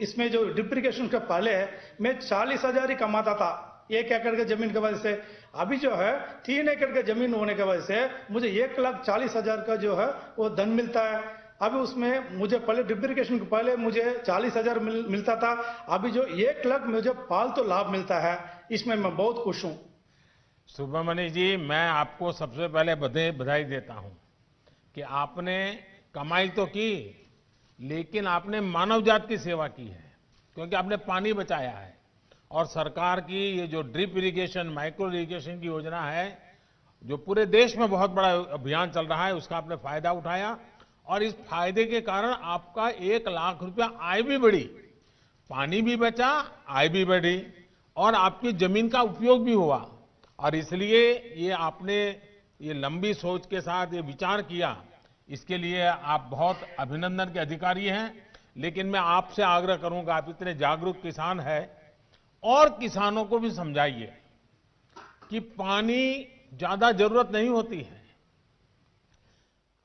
इसमें जो ड्रिप इरिगेशन के पहले मैं 40,000 ही कमाता था 1 एकड़ के जमीन की वजह से. अभी जो है 3 एकड़ के जमीन होने की वजह से मुझे 1,40,000 का जो है वो धन मिलता है. अभी उसमें मुझे पहले ड्रिप इरिगेशन के पहले मुझे 40,000 मिलता था. अभी जो 1 लाख मुझे फालतू लाभ मिलता है. इसमें मैं बहुत खुश हूं. सुब्रमण्य जी, मैं आपको सबसे पहले बधाई देता हूं कि आपने कमाई तो की, लेकिन आपने मानव जात की सेवा की है, क्योंकि आपने पानी बचाया है. और सरकार की ये जो ड्रिप इरिगेशन, माइक्रो इरिगेशन की योजना है, जो पूरे देश में बहुत बड़ा अभियान चल रहा है, उसका आपने फायदा उठाया और इस फायदे के कारण आपका 1 लाख रुपया आय भी बढ़ी, पानी भी बचा, आय भी बढ़ी और आपकी जमीन का उपयोग भी हुआ। और इसलिए ये आपने ये लंबी सोच के साथ ये विचार किया, इसके लिए आप बहुत अभिनंदन के अधिकारी हैं। लेकिन मैं आपसे आग्रह करूंगा, आप इतने जागरूक किसान हैं, और किसानों को भी समझाइए कि पानी ज्यादा जरूरत नहीं होती है।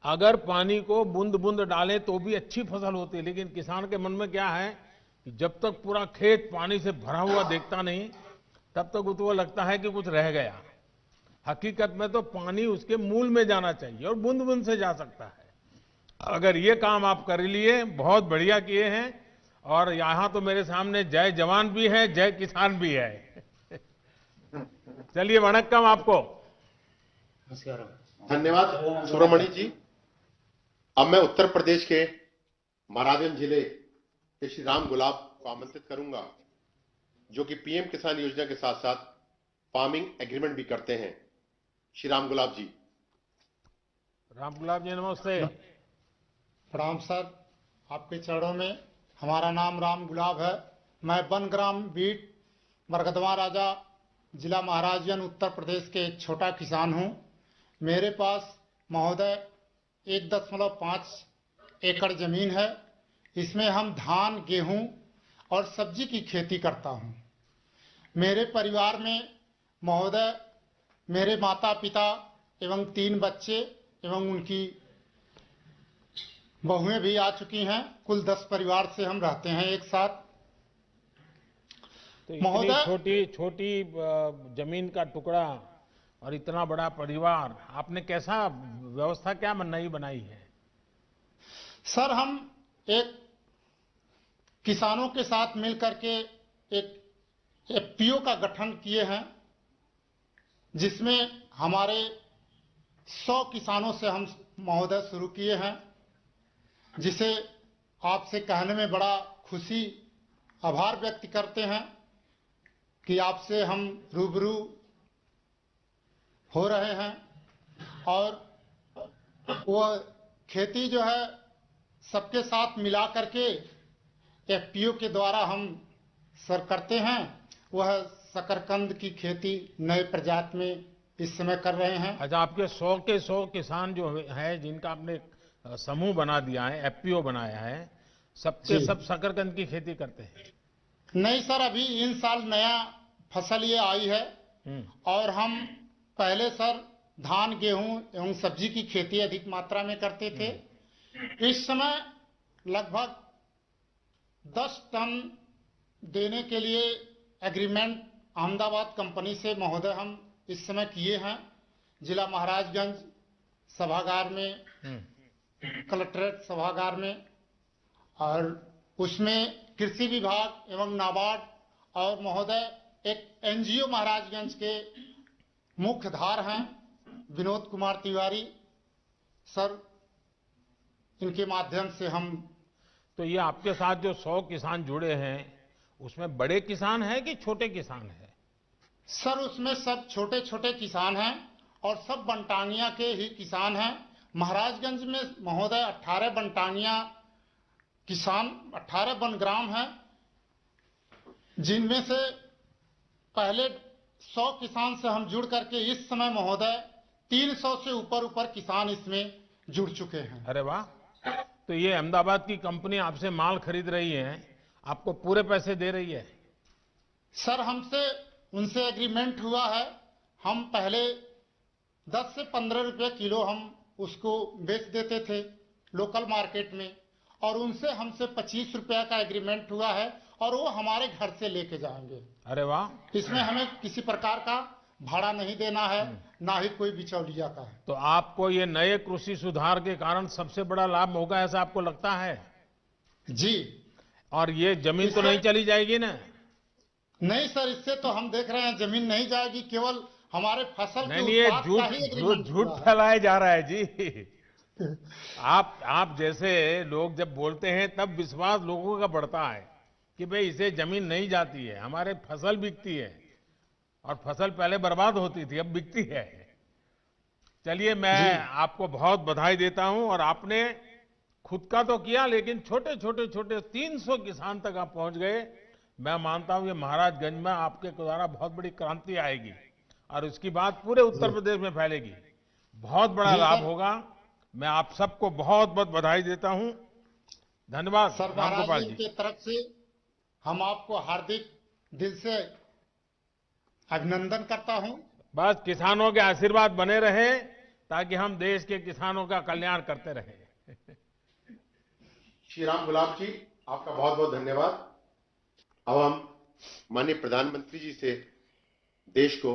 अगर पानी को बूंद बूंद डालें तो भी अच्छी फसल होती है, लेकिन किसान के मन में क्या है कि जब तक पूरा खेत पानी से भरा हुआ देखता नहीं, तब तक उसको लगता है कि कुछ रह गया। हकीकत में तो पानी उसके मूल में जाना चाहिए और बूंद बूंद से जा सकता है। अगर ये काम आप कर लिए, बहुत बढ़िया किए हैं। और यहां तो मेरे सामने जय जवान भी है, जय किसान भी है। चलिए, वणक्कम आपको। धन्यवाद सुब्रमणि जी। अब मैं उत्तर प्रदेश के महाराजगंज जिले के श्री राम गुलाब को आमंत्रित करूंगा, जो कि पीएम किसान योजना के साथ साथ फार्मिंग एग्रीमेंट भी करते हैं। श्री राम गुलाब जी। राम गुलाब जी नमस्ते। प्रणाम सर, आपके चरणों में। हमारा नाम राम गुलाब है। मैं बनग्राम बीट मरकदमा राजा जिला महाराजगंज उत्तर प्रदेश के एक छोटा किसान हूं। मेरे पास महोदय 1.5 एकड़ जमीन है। इसमें हम धान, गेहूं और सब्जी की खेती करता हूं। मेरे परिवार में महोदय मेरे माता पिता एवं 3 बच्चे एवं उनकी बहुएं भी आ चुकी हैं। कुल 10 परिवार से हम रहते हैं एक साथ। तो इतनी छोटी जमीन का टुकड़ा और इतना बड़ा परिवार, आपने कैसा व्यवस्था क्या नई बनाई है? सर, हम एक किसानों के साथ मिलकर के एक एफपीओ का गठन किए हैं, जिसमें हमारे 100 किसानों से हम महोदय शुरू किए हैं, जिसे आपसे कहने में बड़ा खुशी, आभार व्यक्त करते हैं कि आपसे हम रूबरू हो रहे हैं। और वह खेती जो है सबके साथ मिला करके एफपीओ के द्वारा हम सर करते हैं। वह शकरकंद की खेती नए प्रजाति में इस समय कर रहे हैं। अच्छा, आपके 100 के 100 किसान जो है, जिनका आपने समूह बना दिया है, एफपीओ बनाया है, सबके सब शकरकंद की खेती करते हैं? नहीं सर, अभी इन साल नया फसल ये आई है। और हम पहले सर धान, गेहूं एवं सब्जी की खेती अधिक मात्रा में करते थे। इस समय लगभग 10 टन देने के लिए एग्रीमेंट अहमदाबाद कंपनी से महोदय हम इस समय किए हैं। जिला महाराजगंज सभागार में, कलेक्ट्रेट सभागार में। और उसमें कृषि विभाग एवं नाबार्ड और महोदय एक एनजीओ महाराजगंज के मुख्यधार हैं, विनोद कुमार तिवारी सर, इनके माध्यम से हम। तो ये आपके साथ जो 100 किसान जुड़े हैं, उसमें बड़े किसान हैं कि छोटे किसान हैं? सर, उसमें सब छोटे छोटे किसान हैं और सब बनटांगिया के ही किसान हैं। महाराजगंज में महोदय 18 बनटांगिया किसान, 18 बनग्राम हैं, जिनमें से पहले 100 किसान से हम जुड़ करके इस समय महोदय 300 से ऊपर किसान इसमें जुड़ चुके हैं। अरे वाह! तो ये अहमदाबाद की कंपनी आपसे माल खरीद रही है, आपको पूरे पैसे दे रही है? सर, हमसे उनसे एग्रीमेंट हुआ है। हम पहले 10 से 15 रुपये किलो हम उसको बेच देते थे लोकल मार्केट में, और उनसे हमसे 25 रुपया का एग्रीमेंट हुआ है और वो हमारे घर से लेके जाएंगे। अरे वाह! इसमें हमें किसी प्रकार का भाड़ा नहीं देना है, ना ही कोई बिचौलिया का है। तो आपको ये नए कृषि सुधार के कारण सबसे बड़ा लाभ होगा, ऐसा आपको लगता है? जी। और ये जमीन तो नहीं चली जाएगी ना? नहीं सर, इससे तो हम देख रहे हैं जमीन नहीं जाएगी, केवल हमारे फसल के नहीं, उत्पाद ये झूठ फैलाया जा रहा है जी। आप जैसे लोग जब बोलते हैं तब विश्वास लोगों का बढ़ता है कि भाई इसे जमीन नहीं जाती है, हमारे फसल बिकती है। और फसल पहले बर्बाद होती थी, अब बिकती है। चलिए मैं आपको बहुत बधाई देता हूं और आपने खुद का तो किया लेकिन छोटे छोटे छोटे 300 किसान तक आप पहुंच गए। मैं मानता हूं ये महाराजगंज में आपके द्वारा बहुत बड़ी क्रांति आएगी और उसकी बात पूरे उत्तर प्रदेश में फैलेगी, बहुत बड़ा लाभ होगा। मैं आप सबको बहुत बहुत बधाई देता हूं। धन्यवाद सर, रामगोपाल जी की तरफ से हम आपको हार्दिक दिल से अभिनंदन करता हूं। बस किसानों के आशीर्वाद बने रहे ताकि हम देश के किसानों का कल्याण करते रहें। श्री राम गुलाब जी, आपका बहुत बहुत धन्यवाद। अब हम माननीय प्रधानमंत्री जी से देश को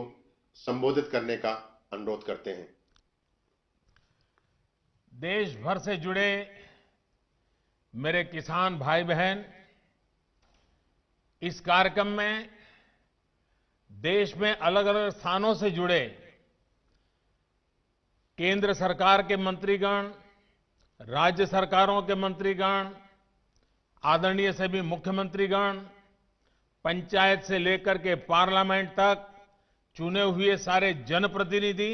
संबोधित करने का अनुरोध करते हैं। देश भर से जुड़े मेरे किसान भाई बहन, इस कार्यक्रम में देश में अलग अलग स्थानों से जुड़े केंद्र सरकार के मंत्रीगण, राज्य सरकारों के मंत्रीगण, आदरणीय सभी मुख्यमंत्रीगण, पंचायत से लेकर के पार्लियामेंट तक चुने हुए सारे जनप्रतिनिधि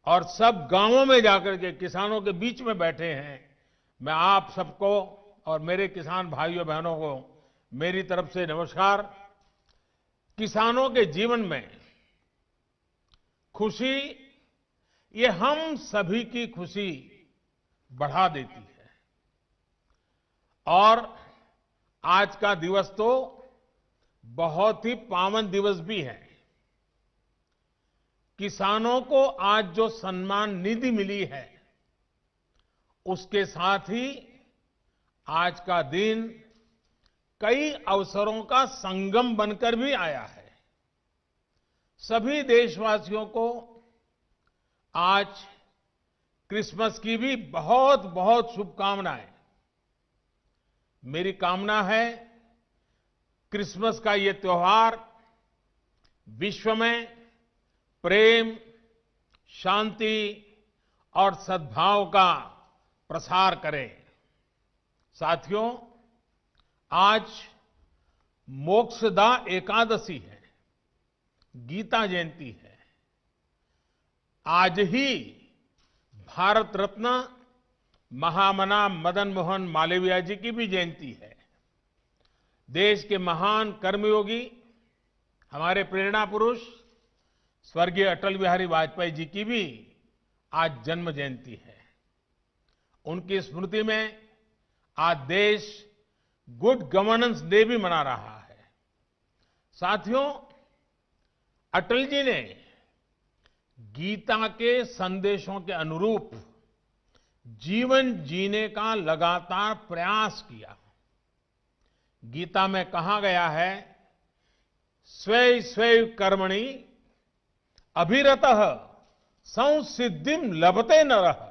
और सब गांवों में जाकर के किसानों के बीच में बैठे हैं। मैं आप सबको और मेरे किसान भाइयों बहनों को मेरी तरफ से नमस्कार। किसानों के जीवन में खुशी, ये हम सभी की खुशी बढ़ा देती है और आज का दिवस तो बहुत ही पावन दिवस भी है। किसानों को आज जो सम्मान निधि मिली है उसके साथ ही आज का दिन कई अवसरों का संगम बनकर भी आया है। सभी देशवासियों को आज क्रिसमस की भी बहुत बहुत शुभकामनाएं। मेरी कामना है क्रिसमस का ये त्योहार विश्व में प्रेम, शांति और सद्भाव का प्रसार करे। साथियों, आज मोक्षदा एकादशी है, गीता जयंती है। आज ही भारत रत्न महामना मदन मोहन मालवीय जी की भी जयंती है। देश के महान कर्मयोगी, हमारे प्रेरणा पुरुष स्वर्गीय अटल बिहारी वाजपेयी जी की भी आज जन्म जयंती है। उनकी स्मृति में आज देश गुड गवर्नेंस डे भी मना रहा है। साथियों, अटल जी ने गीता के संदेशों के अनुरूप जीवन जीने का लगातार प्रयास किया। गीता में कहा गया है, स्वे स्वे कर्मणि अभिरतः संसिद्धिम लभते नरः,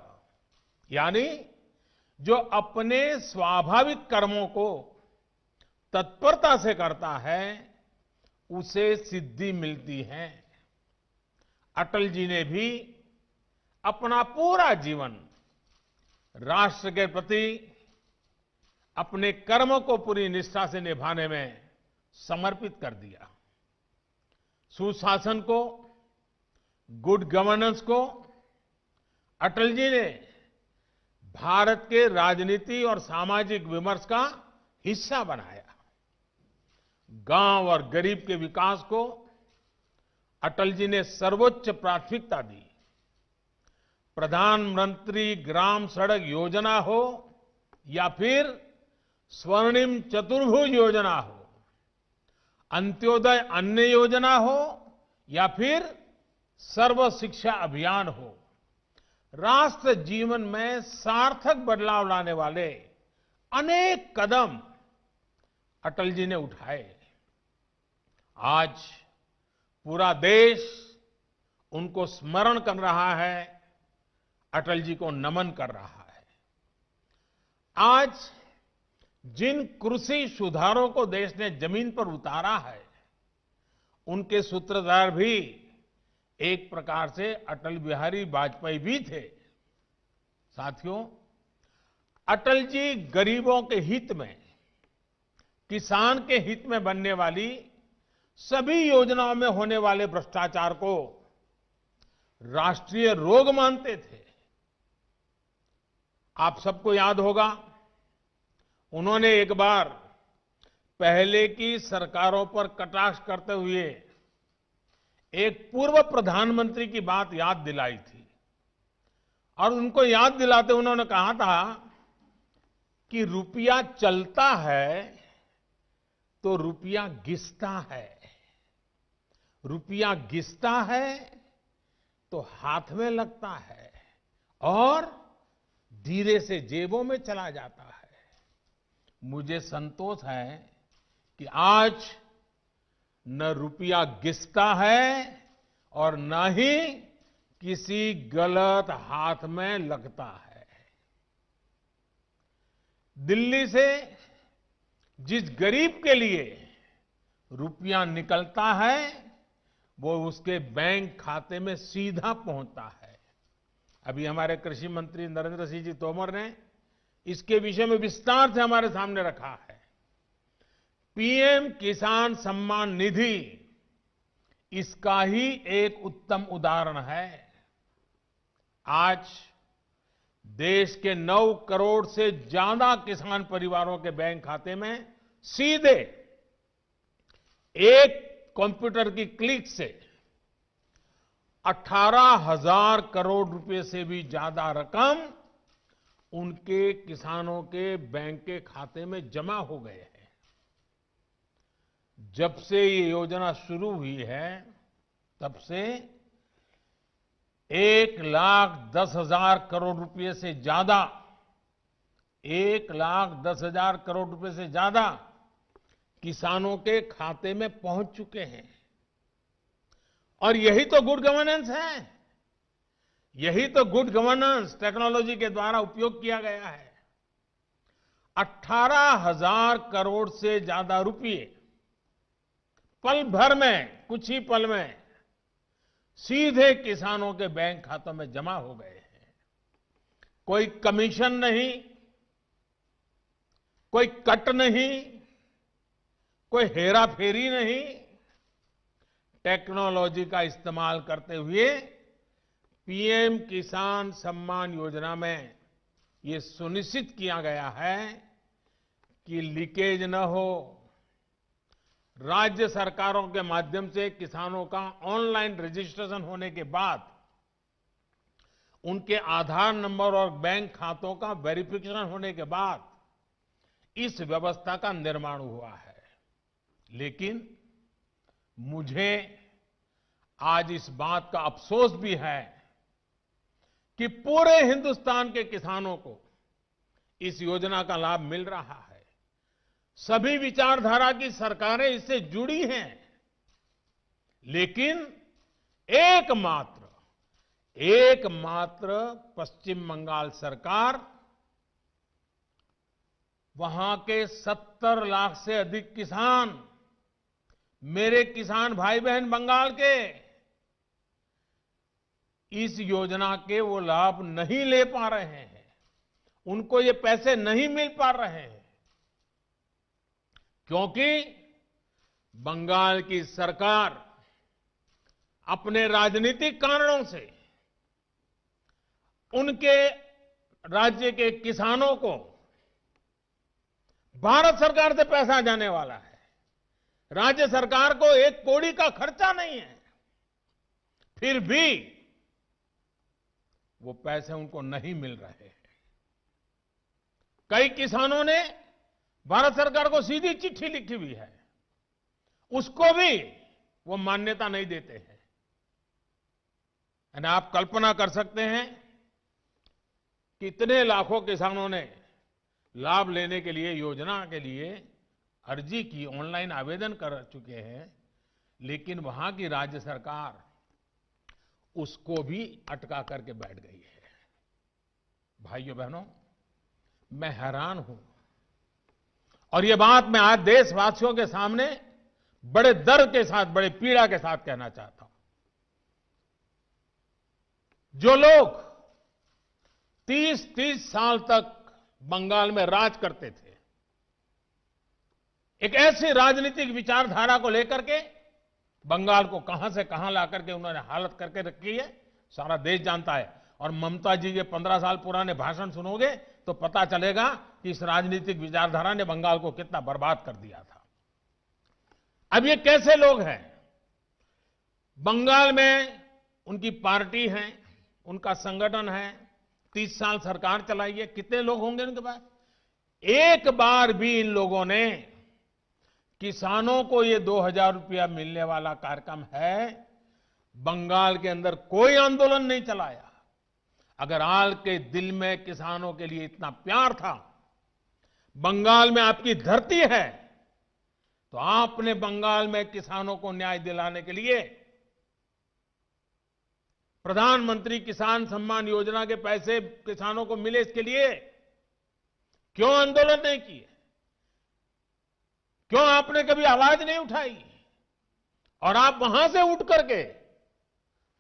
यानी जो अपने स्वाभाविक कर्मों को तत्परता से करता है उसे सिद्धि मिलती है। अटल जी ने भी अपना पूरा जीवन राष्ट्र के प्रति अपने कर्म को पूरी निष्ठा से निभाने में समर्पित कर दिया। सुशासन को, गुड गवर्नेंस को अटल जी ने भारत के राजनीति और सामाजिक विमर्श का हिस्सा बनाया। गांव और गरीब के विकास को अटल जी ने सर्वोच्च प्राथमिकता दी। प्रधानमंत्री ग्राम सड़क योजना हो या फिर स्वर्णिम चतुर्भुज योजना हो, अंत्योदय अन्न योजना हो या फिर सर्व शिक्षा अभियान हो, राष्ट्र जीवन में सार्थक बदलाव लाने वाले अनेक कदम अटल जी ने उठाए। आज पूरा देश उनको स्मरण कर रहा है, अटल जी को नमन कर रहा है। आज जिन कृषि सुधारों को देश ने जमीन पर उतारा है, उनके सूत्रधार भी एक प्रकार से अटल बिहारी वाजपेयी भी थे। साथियों, अटल जी गरीबों के हित में, किसान के हित में बनने वाली सभी योजनाओं में होने वाले भ्रष्टाचार को राष्ट्रीय रोग मानते थे। आप सबको याद होगा, उन्होंने एक बार पहले की सरकारों पर कटाक्ष करते हुए एक पूर्व प्रधानमंत्री की बात याद दिलाई थी और उनको याद दिलाते उन्होंने कहा था कि रुपया चलता है तो रुपया घिसता है, रुपया घिसता है तो हाथ में लगता है और धीरे से जेबों में चला जाता है। मुझे संतोष है कि आज न रुपया घिसता है और न ही किसी गलत हाथ में लगता है। दिल्ली से जिस गरीब के लिए रुपया निकलता है वो उसके बैंक खाते में सीधा पहुंचता है। अभी हमारे कृषि मंत्री नरेंद्र सिंह जी तोमर ने इसके विषय में विस्तार से हमारे सामने रखा है। पीएम किसान सम्मान निधि इसका ही एक उत्तम उदाहरण है। आज देश के 9 करोड़ से ज्यादा किसान परिवारों के बैंक खाते में सीधे एक कंप्यूटर की क्लिक से 18,000 करोड़ रुपए से भी ज्यादा रकम उनके किसानों के बैंक के खाते में जमा हो गए हैं। जब से ये योजना शुरू हुई है तब से 1,10,000 करोड़ रुपए से ज्यादा 1,10,000 करोड़ रुपए से ज्यादा किसानों के खाते में पहुंच चुके हैं। और यही तो गुड गवर्नेंस है, यही तो गुड गवर्नेंस टेक्नोलॉजी के द्वारा उपयोग किया गया है। 18,000 करोड़ से ज्यादा रुपए पल भर में, कुछ ही पल में सीधे किसानों के बैंक खातों में जमा हो गए हैं। कोई कमीशन नहीं, कोई कट नहीं, कोई हेरा फेरी नहीं। टेक्नोलॉजी का इस्तेमाल करते हुए पीएम किसान सम्मान योजना में ये सुनिश्चित किया गया है कि लीकेज न हो। राज्य सरकारों के माध्यम से किसानों का ऑनलाइन रजिस्ट्रेशन होने के बाद उनके आधार नंबर और बैंक खातों का वेरिफिकेशन होने के बाद इस व्यवस्था का निर्माण हुआ है। लेकिन मुझे आज इस बात का अफसोस भी है कि पूरे हिंदुस्तान के किसानों को इस योजना का लाभ मिल रहा है। सभी विचारधारा की सरकारें इससे जुड़ी हैं, लेकिन एकमात्र पश्चिम बंगाल सरकार, वहां के 70 लाख से अधिक किसान, मेरे किसान भाई बहन बंगाल के, इस योजना के वो लाभ नहीं ले पा रहे हैं, उनको ये पैसे नहीं मिल पा रहे हैं, क्योंकि बंगाल की सरकार अपने राजनीतिक कारणों से उनके राज्य के किसानों को भारत सरकार से पैसा जाने वाला है, राज्य सरकार को 1 कौड़ी का खर्चा नहीं है, फिर भी वो पैसे उनको नहीं मिल रहे हैं। कई किसानों ने भारत सरकार को सीधी चिट्ठी लिखी हुई है, उसको भी वो मान्यता नहीं देते हैं। और आप कल्पना कर सकते हैं कितने लाखों किसानों ने लाभ लेने के लिए, योजना के लिए अर्जी की, ऑनलाइन आवेदन कर चुके हैं, लेकिन वहां की राज्य सरकार उसको भी अटका करके बैठ गई है। भाइयों बहनों, मैं हैरान हूं और ये बात मैं आज देशवासियों के सामने बड़े दर्द के साथ, बड़े पीड़ा के साथ कहना चाहता हूं। जो लोग 30-30 साल तक बंगाल में राज करते थे, एक ऐसी राजनीतिक विचारधारा को लेकर के बंगाल को कहां से कहां ला करके उन्होंने हालत करके रखी है, सारा देश जानता है। और ममता जी के 15 साल पुराने भाषण सुनोगे तो पता चलेगा कि इस राजनीतिक विचारधारा ने बंगाल को कितना बर्बाद कर दिया था। अब ये कैसे लोग हैं? बंगाल में उनकी पार्टी है, उनका संगठन है, 30 साल सरकार चलाई है, कितने लोग होंगे उनके पास? एक बार भी इन लोगों ने किसानों को ये 2000 रुपया मिलने वाला कार्यक्रम है, बंगाल के अंदर कोई आंदोलन नहीं चलाया। अगर आल के दिल में किसानों के लिए इतना प्यार था, बंगाल में आपकी धरती है, तो आपने बंगाल में किसानों को न्याय दिलाने के लिए प्रधानमंत्री किसान सम्मान योजना के पैसे किसानों को मिले, इसके लिए क्यों आंदोलन नहीं किए? क्यों आपने कभी आवाज नहीं उठाई? और आप वहां से उठ करके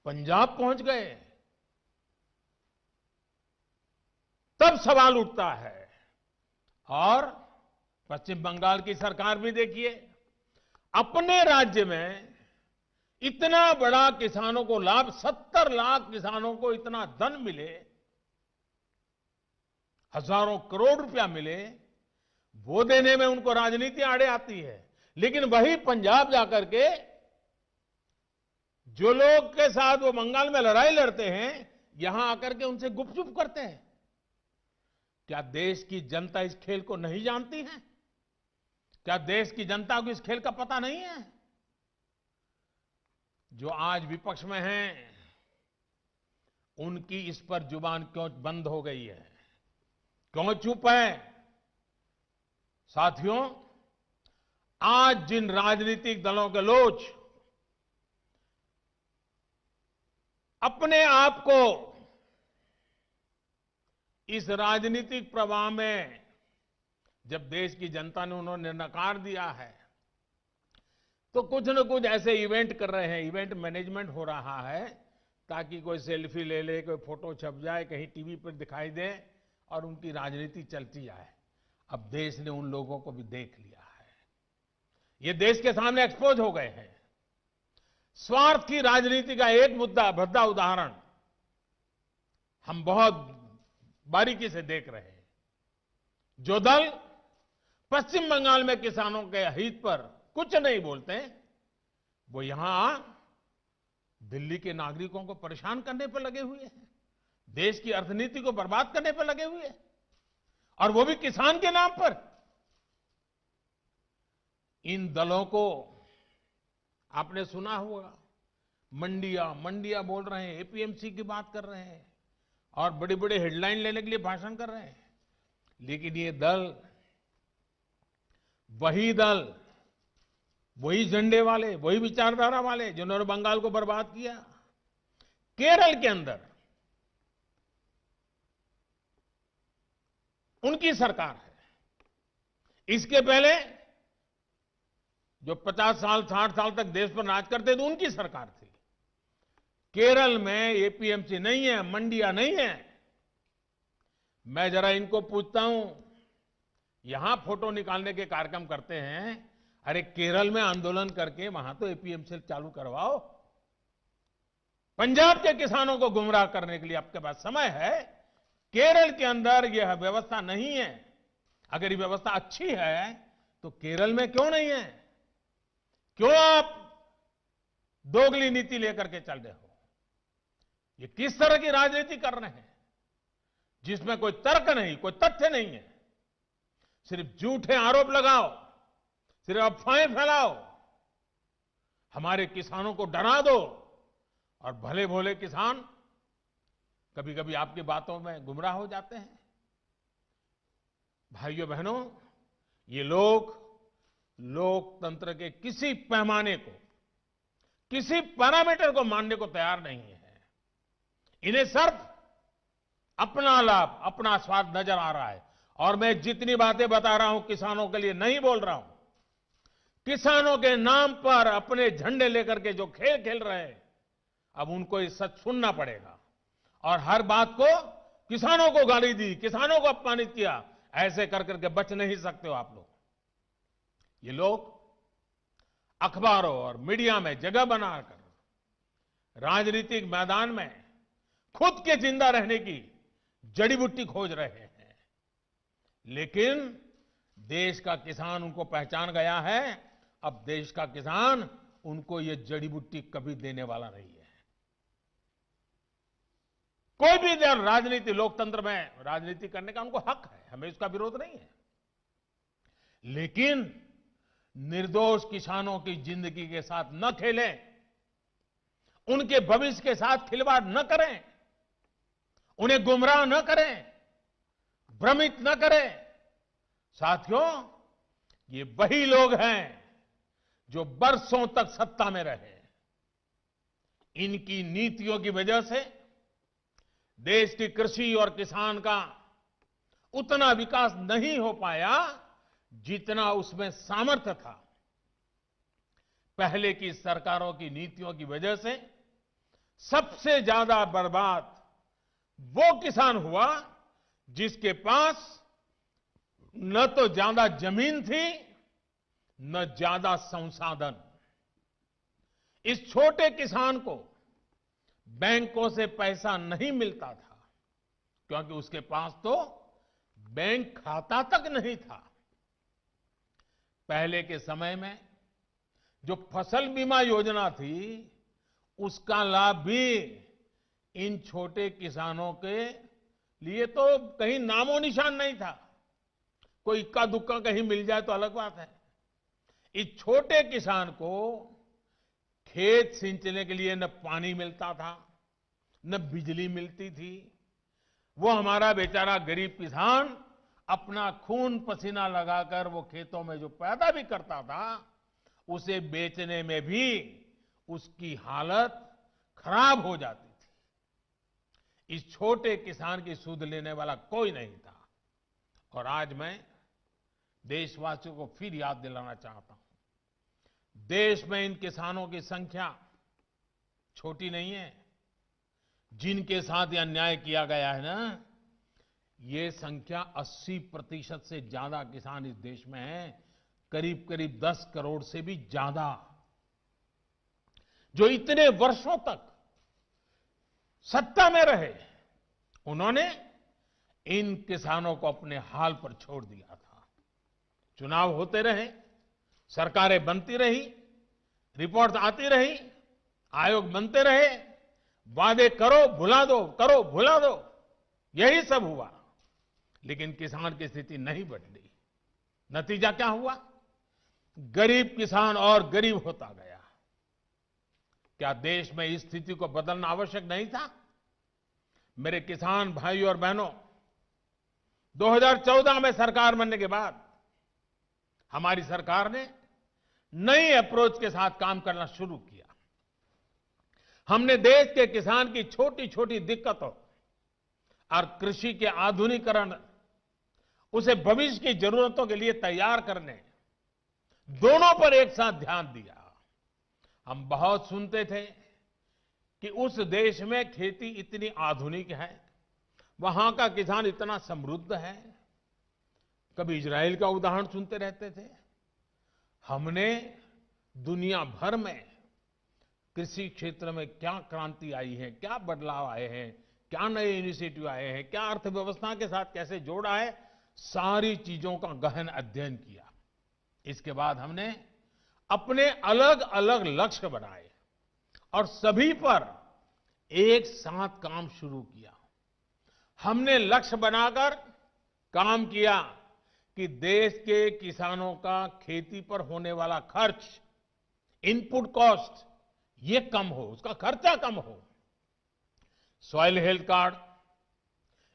पंजाब पहुंच गए, तब सवाल उठता है। और पश्चिम बंगाल की सरकार भी देखिए, अपने राज्य में इतना बड़ा किसानों को लाभ, 70 लाख किसानों को इतना धन मिले, हजारों करोड़ रुपया मिले, वो देने में उनको राजनीति आड़े आती है। लेकिन वही पंजाब जाकर के जो लोग के साथ वो बंगाल में लड़ाई लड़ते हैं, यहां आकर के उनसे गुपचुप करते हैं। क्या देश की जनता इस खेल को नहीं जानती है? क्या देश की जनता को इस खेल का पता नहीं है? जो आज विपक्ष में हैं, उनकी इस पर जुबान क्यों बंद हो गई है? क्यों चुप है? साथियों, आज जिन राजनीतिक दलों के लोग अपने आप को इस राजनीतिक प्रवाह में, जब देश की जनता ने उन्होंने नकार दिया है, तो कुछ न कुछ ऐसे इवेंट कर रहे हैं, इवेंट मैनेजमेंट हो रहा है, ताकि कोई सेल्फी ले ले, कोई फोटो छप जाए, कहीं टीवी पर दिखाई दे और उनकी राजनीति चलती जाए। अब देश ने उन लोगों को भी देख लिया है, ये देश के सामने एक्सपोज हो गए हैं। स्वार्थ की राजनीति का एक भद्दा उदाहरण हम बहुत बारीकी से देख रहे हैं। जो दल पश्चिम बंगाल में किसानों के हित पर कुछ नहीं बोलते, वो यहां दिल्ली के नागरिकों को परेशान करने पर लगे हुए हैं, देश की अर्थनीति को बर्बाद करने पर लगे हुए हैं, और वो भी किसान के नाम पर। इन दलों को आपने सुना होगा, मंडिया बोल रहे हैं, एपीएमसी की बात कर रहे हैं और बड़े बड़े हेडलाइन लेने के लिए भाषण कर रहे हैं। लेकिन ये दल, वही झंडे वाले, वही विचारधारा वाले जिन्होंने बंगाल को बर्बाद किया। केरल के अंदर उनकी सरकार है। इसके पहले जो 50 साल 60 साल तक देश पर राज करते थे, उनकी सरकार थी। केरल में एपीएमसी नहीं है, मंडियां नहीं है। मैं जरा इनको पूछता हूं, यहां फोटो निकालने के कार्यक्रम करते हैं, अरे केरल में आंदोलन करके वहां तो एपीएमसी चालू करवाओ। पंजाब के किसानों को गुमराह करने के लिए आपके पास समय है। केरल के अंदर यह व्यवस्था नहीं है। अगर ये व्यवस्था अच्छी है तो केरल में क्यों नहीं है? क्यों आप दोगली नीति लेकर के चल रहे हो? ये किस तरह की राजनीति कर रहे हैं जिसमें कोई तर्क नहीं, कोई तथ्य नहीं है? सिर्फ झूठे आरोप लगाओ, सिर्फ अफवाहें फैलाओ, हमारे किसानों को डरा दो, और भले भोले किसान कभी कभी आपकी बातों में गुमराह हो जाते हैं। भाइयों बहनों, ये लोग लोकतंत्र के किसी पैमाने को, किसी पैरामीटर को मानने को तैयार नहीं है। इन्हें सिर्फ अपना लाभ, अपना स्वार्थ नजर आ रहा है। और मैं जितनी बातें बता रहा हूं किसानों के लिए नहीं बोल रहा हूं। किसानों के नाम पर अपने झंडे लेकर के जो खेल खेल रहे हैं, अब उनको ये सच सुनना पड़ेगा। और हर बात को किसानों को गाली दी, किसानों को अपमानित किया, ऐसे कर करके बच नहीं सकते हो आप लोग। ये लोग अखबारों और मीडिया में जगह बनाकर राजनीतिक मैदान में खुद के जिंदा रहने की जड़ी बूटी खोज रहे हैं, लेकिन देश का किसान उनको पहचान गया है। अब देश का किसान उनको ये जड़ी बूटी कभी देने वाला नहीं है। कोई भी राजनीति, लोकतंत्र में राजनीति करने का उनको हक है, हमें इसका विरोध नहीं है, लेकिन निर्दोष किसानों की जिंदगी के साथ न खेलें, उनके भविष्य के साथ खिलवाड़ न करें, उन्हें गुमराह न करें, भ्रमित न करें। साथियों, ये वही लोग हैं जो बरसों तक सत्ता में रहे। इनकी नीतियों की वजह से देश की कृषि और किसान का उतना विकास नहीं हो पाया जितना उसमें सामर्थ्य था। पहले की सरकारों की नीतियों की वजह से सबसे ज्यादा बर्बाद वो किसान हुआ जिसके पास न तो ज्यादा जमीन थी, न ज्यादा संसाधन। इस छोटे किसान को बैंकों से पैसा नहीं मिलता था, क्योंकि उसके पास तो बैंक खाता तक नहीं था। पहले के समय में जो फसल बीमा योजना थी, उसका लाभ भी इन छोटे किसानों के लिए तो कहीं नामो निशान नहीं था। कोई इक्का दुक्का कहीं मिल जाए तो अलग बात है। इस छोटे किसान को खेत सिंचने के लिए न पानी मिलता था, न बिजली मिलती थी। वो हमारा बेचारा गरीब किसान अपना खून पसीना लगाकर वो खेतों में जो पैदा भी करता था, उसे बेचने में भी उसकी हालत खराब हो जाती थी। इस छोटे किसान की सुध लेने वाला कोई नहीं था। और आज मैं देशवासियों को फिर याद दिलाना चाहता हूं, देश में इन किसानों की संख्या छोटी नहीं है। जिनके साथ यह अन्याय किया गया है ना, ये संख्या 80% से ज्यादा किसान इस देश में हैं, करीब करीब 10 करोड़ से भी ज्यादा, जो इतने वर्षों तक सत्ता में रहे। उन्होंने इन किसानों को अपने हाल पर छोड़ दिया था। चुनाव होते रहे, सरकारें बनती रही, रिपोर्ट आती रही, आयोग बनते रहे, वादे करो भुला दो, करो भुला दो, यही सब हुआ। लेकिन किसान की स्थिति नहीं बदली। नतीजा क्या हुआ? गरीब किसान और गरीब होता गया। क्या देश में इस स्थिति को बदलना आवश्यक नहीं था? मेरे किसान भाइयों और बहनों, 2014 में सरकार बनने के बाद हमारी सरकार ने नई अप्रोच के साथ काम करना शुरू किया। हमने देश के किसान की छोटी छोटी दिक्कतों और कृषि के आधुनिकीकरण, उसे भविष्य की जरूरतों के लिए तैयार करने, दोनों पर एक साथ ध्यान दिया। हम बहुत सुनते थे कि उस देश में खेती इतनी आधुनिक है, वहां का किसान इतना समृद्ध है। कभी इजराइल का उदाहरण सुनते रहते थे। हमने दुनिया भर में कृषि क्षेत्र में क्या क्रांति आई है, क्या बदलाव आए हैं, क्या नए इनिशिएटिव आए हैं, क्या अर्थव्यवस्था के साथ कैसे जोड़ा है, सारी चीजों का गहन अध्ययन किया। इसके बाद हमने अपने अलग अलग लक्ष्य बनाए और सभी पर एक साथ काम शुरू किया। हमने लक्ष्य बनाकर काम किया कि देश के किसानों का खेती पर होने वाला खर्च, इनपुट कॉस्ट, ये कम हो, उसका खर्चा कम हो। सॉइल हेल्थ कार्ड,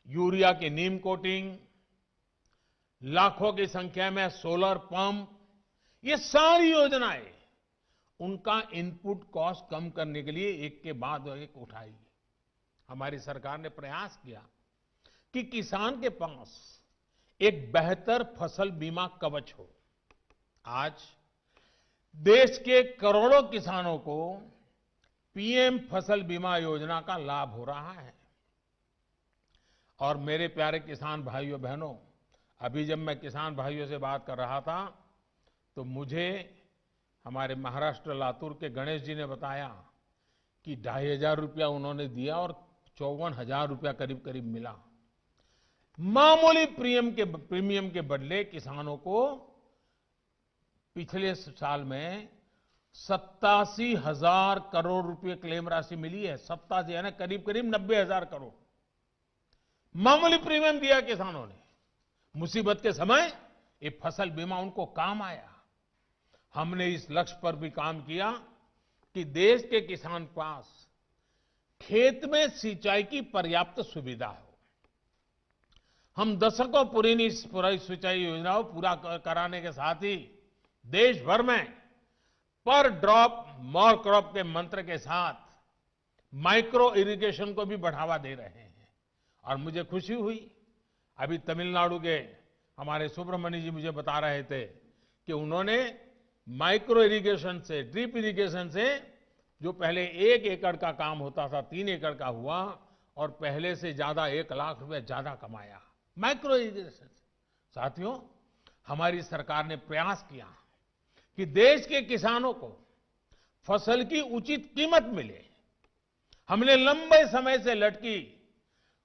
यूरिया की नीम कोटिंग, लाखों की संख्या में सोलर पंप, ये सारी योजनाएं उनका इनपुट कॉस्ट कम करने के लिए एक के बाद एक उठाई। हमारी सरकार ने प्रयास किया कि किसान के पास एक बेहतर फसल बीमा कवच हो। आज देश के करोड़ों किसानों को पीएम फसल बीमा योजना का लाभ हो रहा है। और मेरे प्यारे किसान भाइयों बहनों, अभी जब मैं किसान भाइयों से बात कर रहा था तो मुझे हमारे महाराष्ट्र लातूर के गणेश जी ने बताया कि 2500 रुपया उन्होंने दिया और 54,000 रुपया करीब करीब मिला। मामूली प्रीमियम के बदले किसानों को पिछले साल में 87,000 करोड़ रुपए क्लेम राशि मिली है। 87 यानी करीब करीब 90,000 करोड़ मामूली प्रीमियम दिया किसानों ने। मुसीबत के समय ये फसल बीमा उनको काम आया। हमने इस लक्ष्य पर भी काम किया कि देश के किसान पास खेत में सिंचाई की पर्याप्त सुविधा हो। हम दशकों पुरानी सिंचाई योजना को पूरा कराने के साथ ही देश भर में पर ड्रॉप मोर क्रॉप के मंत्र के साथ माइक्रो इरिगेशन को भी बढ़ावा दे रहे हैं। और मुझे खुशी हुई, अभी तमिलनाडु के हमारे सुब्रमण्य जी मुझे बता रहे थे कि उन्होंने माइक्रो इरिगेशन से, ड्रिप इरिगेशन से, जो पहले 1 एकड़ का काम होता था 3 एकड़ का हुआ और पहले से ज्यादा 1 लाख रुपए ज्यादा कमाया माइक्रो इरिगेशन। साथियों, हमारी सरकार ने प्रयास किया कि देश के किसानों को फसल की उचित कीमत मिले। हमने लंबे समय से लटकी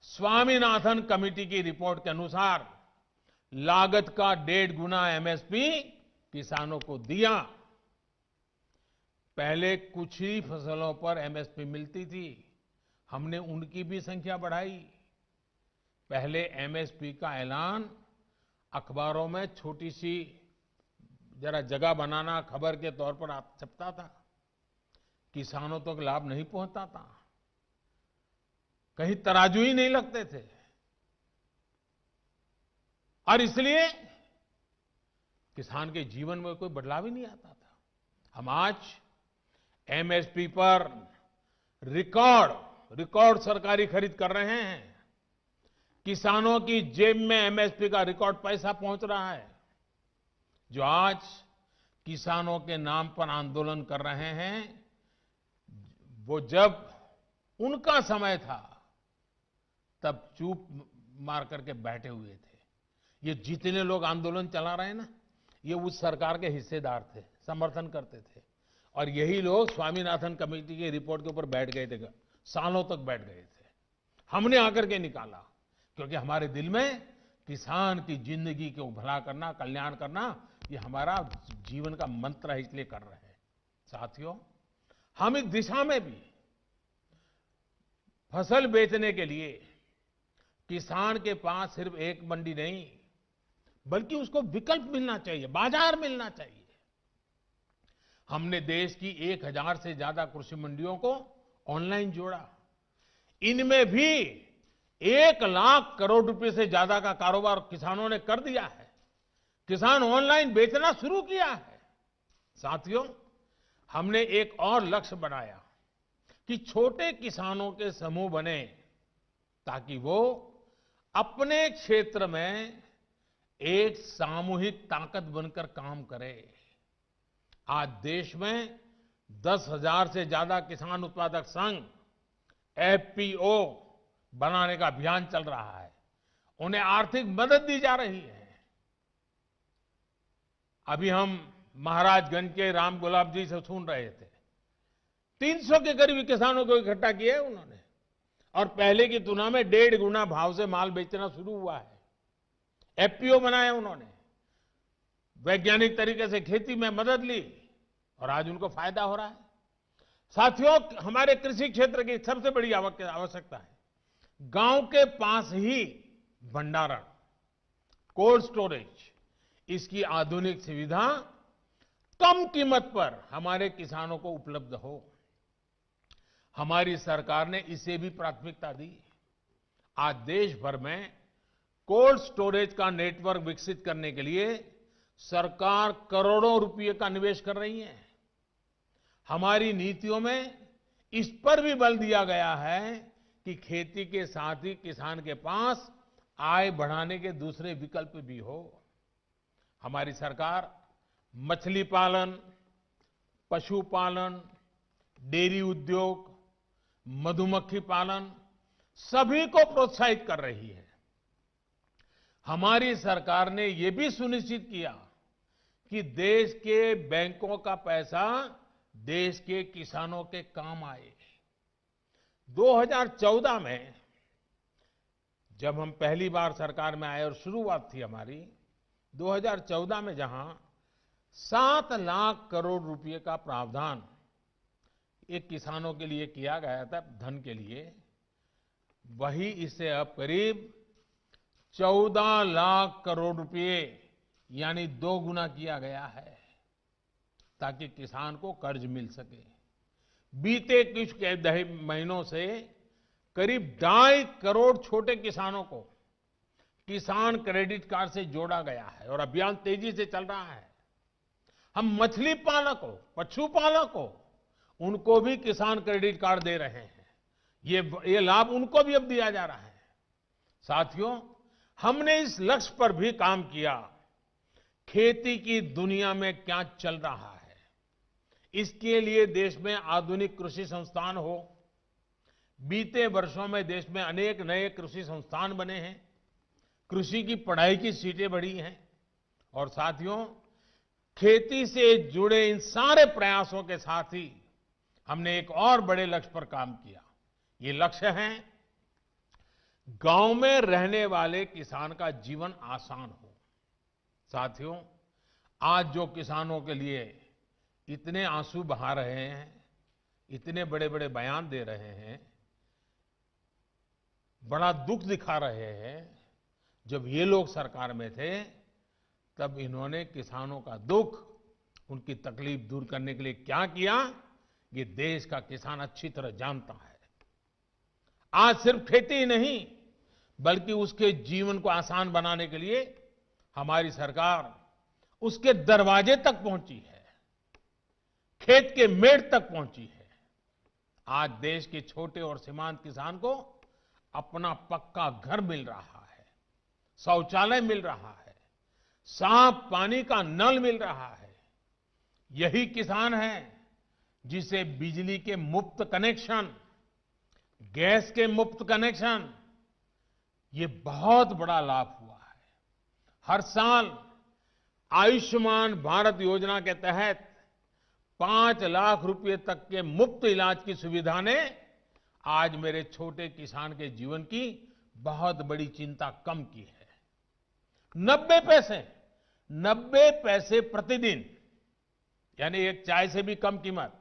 स्वामीनाथन कमेटी की रिपोर्ट के अनुसार लागत का 1.5 गुना एमएसपी किसानों को दिया। पहले कुछ ही फसलों पर एमएसपी मिलती थी, हमने उनकी भी संख्या बढ़ाई। पहले एमएसपी का ऐलान अखबारों में छोटी सी जरा जगह बनाना खबर के तौर पर छपता था, किसानों तक लाभ नहीं पहुंचता था, कहीं तराजू ही नहीं लगते थे। और इसलिए किसान के जीवन में कोई बदलाव ही नहीं आता था। हम आज एमएसपी पर रिकॉर्ड सरकारी खरीद कर रहे हैं। किसानों की जेब में एमएसपी का रिकॉर्ड पैसा पहुंच रहा है। जो आज किसानों के नाम पर आंदोलन कर रहे हैं, वो जब उनका समय था तब चुप मार करके बैठे हुए थे। ये जितने लोग आंदोलन चला रहे हैं ना, ये उस सरकार के हिस्सेदार थे, समर्थन करते थे। और यही लोग स्वामीनाथन कमेटी की रिपोर्ट के ऊपर बैठ गए थे, सालों तक बैठ गए थे। हमने आकर के निकाला, क्योंकि हमारे दिल में किसान की जिंदगी को भला करना, कल्याण करना, ये हमारा जीवन का मंत्र है, इसलिए कर रहे हैं। साथियों, हम इस दिशा में भी फसल बेचने के लिए किसान के पास सिर्फ एक मंडी नहीं, बल्कि उसको विकल्प मिलना चाहिए, बाजार मिलना चाहिए। हमने देश की 1000 से ज्यादा कृषि मंडियों को ऑनलाइन जोड़ा। इनमें भी 1 लाख करोड़ रुपए से ज्यादा का कारोबार किसानों ने कर दिया है। किसान ऑनलाइन बेचना शुरू किया है। साथियों, हमने एक और लक्ष्य बनाया कि छोटे किसानों के समूह बने, ताकि वो अपने क्षेत्र में एक सामूहिक ताकत बनकर काम करे। आज देश में 10,000 से ज्यादा किसान उत्पादक संघ एफपीओ बनाने का अभियान चल रहा है। उन्हें आर्थिक मदद दी जा रही है। अभी हम महाराजगंज के राम गुलाब जी से सुन रहे थे, 300 के करीब किसानों को इकट्ठा किया है उन्होंने, और पहले की तुलना में 1.5 गुना भाव से माल बेचना शुरू हुआ है। एफपीओ बनाया उन्होंने, वैज्ञानिक तरीके से खेती में मदद ली और आज उनको फायदा हो रहा है। साथियों, हमारे कृषि क्षेत्र की सबसे बड़ी आवश्यकता है गांव के पास ही भंडारण, कोल्ड स्टोरेज, इसकी आधुनिक सुविधा कम कीमत पर हमारे किसानों को उपलब्ध हो। हमारी सरकार ने इसे भी प्राथमिकता दी। आज देश भर में कोल्ड स्टोरेज का नेटवर्क विकसित करने के लिए सरकार करोड़ों रुपए का निवेश कर रही है। हमारी नीतियों में इस पर भी बल दिया गया है कि खेती के साथ ही किसान के पास आय बढ़ाने के दूसरे विकल्प भी हो। हमारी सरकार मछली पालन, पशुपालन, डेयरी उद्योग, मधुमक्खी पालन सभी को प्रोत्साहित कर रही है। हमारी सरकार ने यह भी सुनिश्चित किया कि देश के बैंकों का पैसा देश के किसानों के काम आए। 2014 में जब हम पहली बार सरकार में आए और शुरुआत थी हमारी, 2014 में जहां 7 लाख करोड़ रुपए का प्रावधान एक किसानों के लिए किया गया था धन के लिए, वही इसे अब करीब 14 लाख करोड़ रुपए यानी 2 गुना किया गया है ताकि किसान को कर्ज मिल सके। बीते कुछ महीनों से करीब 2.5 करोड़ छोटे किसानों को किसान क्रेडिट कार्ड से जोड़ा गया है और अभियान तेजी से चल रहा है। हम मछली पालकों, पशुपालकों, उनको भी किसान क्रेडिट कार्ड दे रहे हैं। ये लाभ उनको भी अब दिया जा रहा है। साथियों, हमने इस लक्ष्य पर भी काम किया, खेती की दुनिया में क्या चल रहा है इसके लिए देश में आधुनिक कृषि संस्थान हो। बीते वर्षों में देश में अनेक नए कृषि संस्थान बने हैं, कृषि की पढ़ाई की सीटें बढ़ी हैं और साथियों, खेती से जुड़े इन सारे प्रयासों के साथ ही हमने एक और बड़े लक्ष्य पर काम किया। ये लक्ष्य है गांव में रहने वाले किसान का जीवन आसान हो। साथियों, आज जो किसानों के लिए इतने आंसू बहा रहे हैं, इतने बड़े बड़े बयान दे रहे हैं, बड़ा दुख दिखा रहे हैं, जब ये लोग सरकार में थे तब इन्होंने किसानों का दुख, उनकी तकलीफ दूर करने के लिए क्या किया, ये देश का किसान अच्छी तरह जानता है। आज सिर्फ खेती ही नहीं बल्कि उसके जीवन को आसान बनाने के लिए हमारी सरकार उसके दरवाजे तक पहुंची है, खेत के मेड़ तक पहुंची है। आज देश के छोटे और सीमांत किसान को अपना पक्का घर मिल रहा है, शौचालय मिल रहा है, साफ पानी का नल मिल रहा है। यही किसान है जिसे बिजली के मुफ्त कनेक्शन, गैस के मुफ्त कनेक्शन, ये बहुत बड़ा लाभ हुआ है। हर साल आयुष्मान भारत योजना के तहत 5 लाख रुपए तक के मुफ्त इलाज की सुविधा ने आज मेरे छोटे किसान के जीवन की बहुत बड़ी चिंता कम की है। 90 पैसे प्रतिदिन, यानी एक चाय से भी कम कीमत,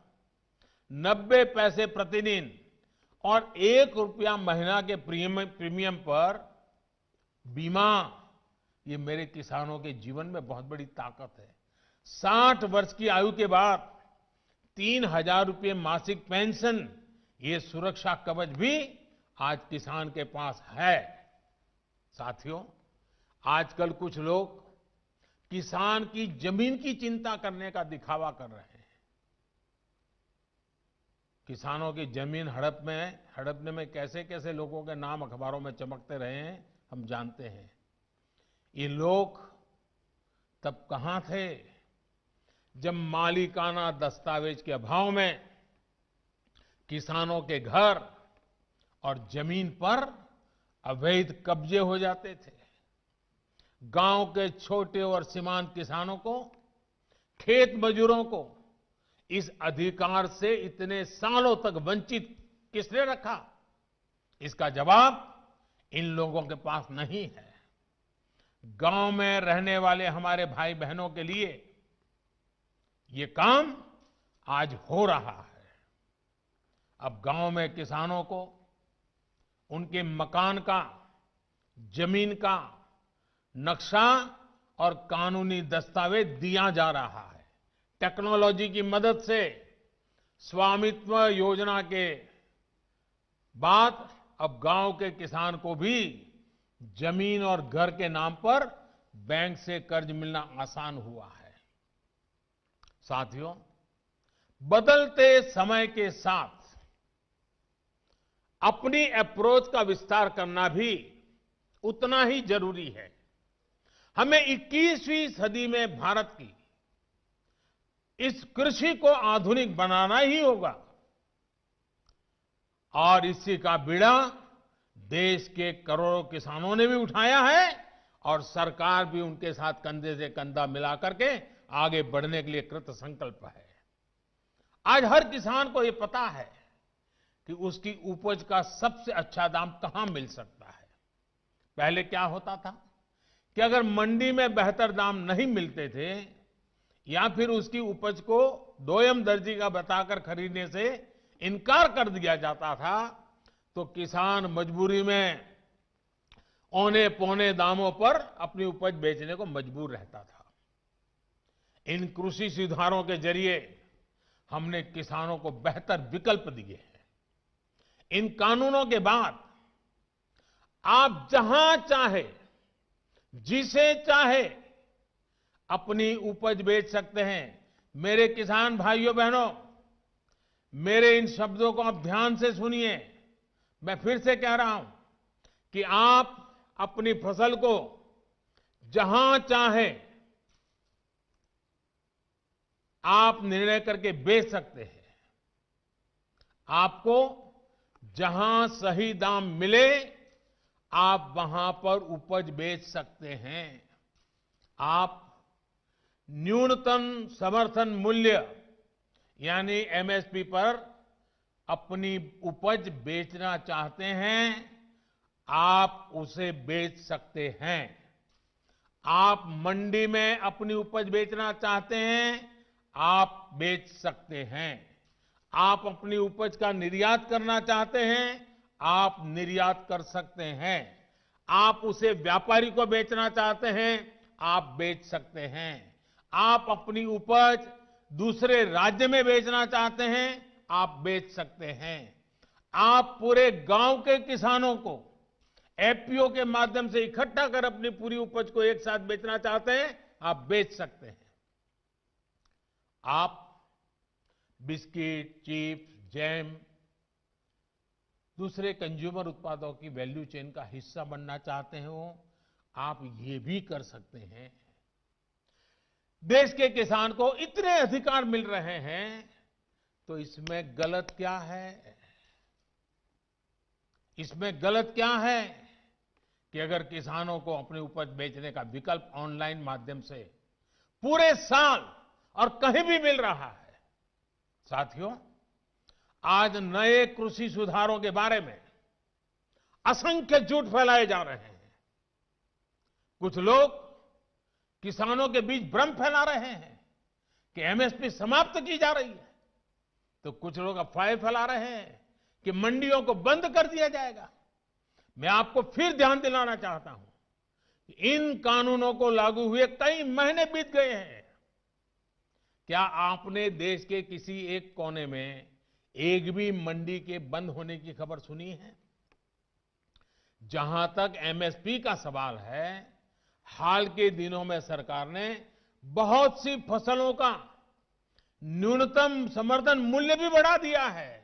90 पैसे प्रतिदिन और 1 रुपया महीना के प्रीमियम पर बीमा, ये मेरे किसानों के जीवन में बहुत बड़ी ताकत है। 60 वर्ष की आयु के बाद 3,000 रुपये मासिक पेंशन, ये सुरक्षा कवच भी आज किसान के पास है। साथियों, आजकल कुछ लोग किसान की जमीन की चिंता करने का दिखावा कर रहे हैं। किसानों की जमीन हड़पने में कैसे कैसे लोगों के नाम अखबारों में चमकते रहे हैं, हम जानते हैं। ये लोग तब कहां थे जब मालिकाना दस्तावेज के अभाव में किसानों के घर और जमीन पर अवैध कब्जे हो जाते थे। गांव के छोटे और सीमांत किसानों को, खेत मजदूरों को इस अधिकार से इतने सालों तक वंचित किसने रखा? इसका जवाब इन लोगों के पास नहीं है। गांव में रहने वाले हमारे भाई बहनों के लिए ये काम आज हो रहा है। अब गांव में किसानों को उनके मकान का, जमीन का नक्शा और कानूनी दस्तावेज दिया जा रहा है। टेक्नोलॉजी की मदद से स्वामित्व योजना के बाद अब गांव के किसान को भी जमीन और घर के नाम पर बैंक से कर्ज मिलना आसान हुआ है। साथियों, बदलते समय के साथ अपनी अप्रोच का विस्तार करना भी उतना ही जरूरी है। हमें 21वीं सदी में भारत की इस कृषि को आधुनिक बनाना ही होगा और इसी का बीड़ा देश के करोड़ों किसानों ने भी उठाया है और सरकार भी उनके साथ कंधे से कंधा मिला करके आगे बढ़ने के लिए कृत संकल्प है। आज हर किसान को ये पता है कि उसकी उपज का सबसे अच्छा दाम कहां मिल सकता है। पहले क्या होता था कि अगर मंडी में बेहतर दाम नहीं मिलते थे या फिर उसकी उपज को दोयम दर्जी का बताकर खरीदने से इनकार कर दिया जाता था, तो किसान मजबूरी में औने पौने दामों पर अपनी उपज बेचने को मजबूर रहता था। इन कृषि सुधारों के जरिए हमने किसानों को बेहतर विकल्प दिए हैं। इन कानूनों के बाद आप जहां चाहे, जिसे चाहे अपनी उपज बेच सकते हैं। मेरे किसान भाइयों बहनों, मेरे इन शब्दों को आप ध्यान से सुनिए। मैं फिर से कह रहा हूं कि आप अपनी फसल को जहां चाहे आप निर्णय करके बेच सकते हैं। आपको जहां सही दाम मिले आप वहां पर उपज बेच सकते हैं। आप न्यूनतम समर्थन मूल्य यानी एमएसपी पर अपनी उपज बेचना चाहते हैं, आप उसे बेच सकते हैं। आप मंडी में अपनी उपज बेचना चाहते हैं, आप बेच सकते हैं। आप अपनी उपज का निर्यात करना चाहते हैं, आप निर्यात कर सकते हैं। आप उसे व्यापारी को बेचना चाहते हैं, आप बेच सकते हैं। आप अपनी उपज दूसरे राज्य में बेचना चाहते हैं, आप बेच सकते हैं। आप पूरे गांव के किसानों को एफपीओ के माध्यम से इकट्ठा कर अपनी पूरी उपज को एक साथ बेचना चाहते हैं, आप बेच सकते हैं। आप बिस्किट, चिप्स, जैम, दूसरे कंज्यूमर उत्पादों की वैल्यू चेन का हिस्सा बनना चाहते हो, आप ये भी कर सकते हैं। देश के किसान को इतने अधिकार मिल रहे हैं, तो इसमें गलत क्या है? इसमें गलत क्या है कि अगर किसानों को अपनी उपज बेचने का विकल्प ऑनलाइन माध्यम से पूरे साल और कहीं भी मिल रहा है। साथियों, आज नए कृषि सुधारों के बारे में असंख्य झूठ फैलाए जा रहे हैं। कुछ लोग किसानों के बीच भ्रम फैला रहे हैं कि एमएसपी समाप्त की जा रही है, तो कुछ लोग अफवाहें फैला रहे हैं कि मंडियों को बंद कर दिया जाएगा। मैं आपको फिर ध्यान दिलाना चाहता हूं कि इन कानूनों को लागू हुए कई महीने बीत गए हैं। क्या आपने देश के किसी एक कोने में एक भी मंडी के बंद होने की खबर सुनी है? जहां तक एमएसपी का सवाल है, हाल के दिनों में सरकार ने बहुत सी फसलों का न्यूनतम समर्थन मूल्य भी बढ़ा दिया है।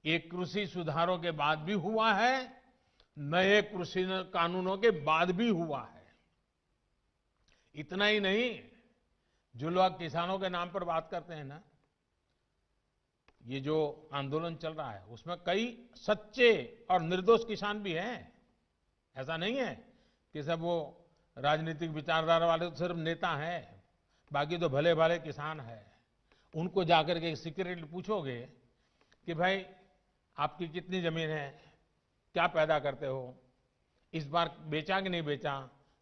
ये कृषि सुधारों के बाद भी हुआ है, नए कृषि कानूनों के बाद भी हुआ है। इतना ही नहीं, जो लोग किसानों के नाम पर बात करते हैं ना, ये जो आंदोलन चल रहा है उसमें कई सच्चे और निर्दोष किसान भी हैं। ऐसा नहीं है कि सब वो राजनीतिक विचारधारा वाले तो सिर्फ नेता हैं, बाकी तो भले भाले किसान हैं। उनको जाकर के सीक्रेटली पूछोगे कि भाई आपकी कितनी जमीन है, क्या पैदा करते हो, इस बार बेचा कि नहीं बेचा,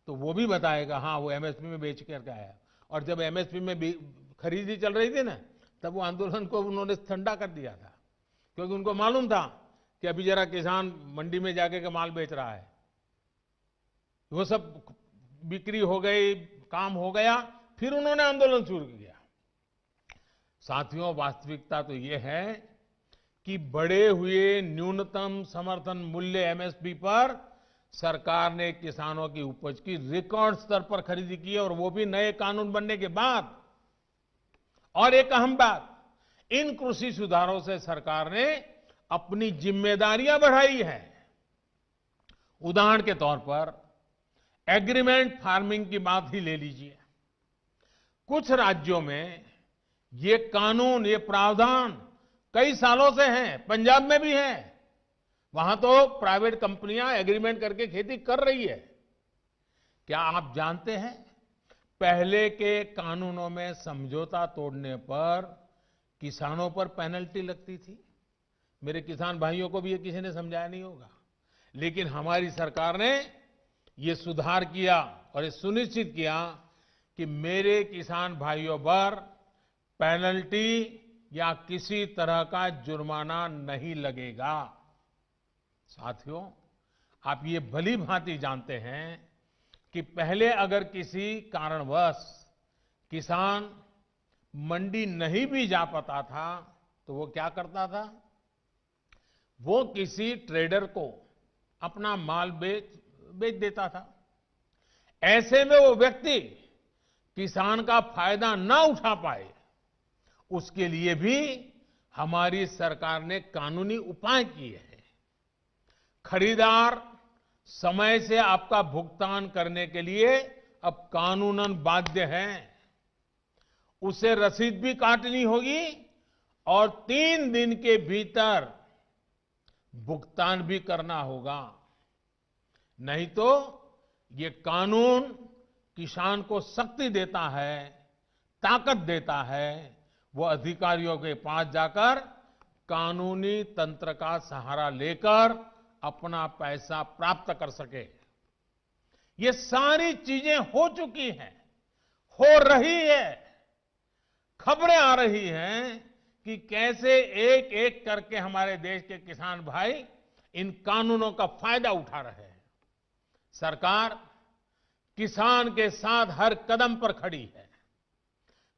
तो वो भी बताएगा हाँ वो एमएसपी में बेच करके आया। और जब एमएसपी में खरीदी चल रही थी ना, तब वो आंदोलन को उन्होंने ठंडा कर दिया था, क्योंकि उनको मालूम था कि अभी जरा किसान मंडी में जाके के माल बेच रहा है। वो सब बिक्री हो गई, काम हो गया, फिर उन्होंने आंदोलन शुरू किया। साथियों, वास्तविकता तो ये है कि बढ़े हुए न्यूनतम समर्थन मूल्य एमएसपी पर सरकार ने किसानों की उपज की रिकॉर्ड स्तर पर खरीदी की है, और वो भी नए कानून बनने के बाद। और एक अहम बात, इन कृषि सुधारों से सरकार ने अपनी जिम्मेदारियां बढ़ाई है। उदाहरण के तौर पर एग्रीमेंट फार्मिंग की बात ही ले लीजिए। कुछ राज्यों में ये कानून, ये प्रावधान कई सालों से हैं, पंजाब में भी है। वहां तो प्राइवेट कंपनियां एग्रीमेंट करके खेती कर रही है। क्या आप जानते हैं, पहले के कानूनों में समझौता तोड़ने पर किसानों पर पेनल्टी लगती थी। मेरे किसान भाइयों को भी ये किसी ने समझाया नहीं होगा, लेकिन हमारी सरकार ने ये सुधार किया और ये सुनिश्चित किया कि मेरे किसान भाइयों पर पेनल्टी या किसी तरह का जुर्माना नहीं लगेगा। साथियों, आप ये भली भांति जानते हैं कि पहले अगर किसी कारणवश किसान मंडी नहीं भी जा पाता था तो वो क्या करता था, वो किसी ट्रेडर को अपना माल बेच देता था। ऐसे में वो व्यक्ति किसान का फायदा ना उठा पाए, उसके लिए भी हमारी सरकार ने कानूनी उपाय किए हैं। खरीदार समय से आपका भुगतान करने के लिए अब कानूनन बाध्य है। उसे रसीद भी काटनी होगी और 3 दिन के भीतर भुगतान भी करना होगा, नहीं तो ये कानून किसान को शक्ति देता है, ताकत देता है, वो अधिकारियों के पास जाकर कानूनी तंत्र का सहारा लेकर अपना पैसा प्राप्त कर सके। ये सारी चीजें हो चुकी हैं, हो रही है। खबरें आ रही हैं कि कैसे एक एक करके हमारे देश के किसान भाई इन कानूनों का फायदा उठा रहे हैं। सरकार किसान के साथ हर कदम पर खड़ी है।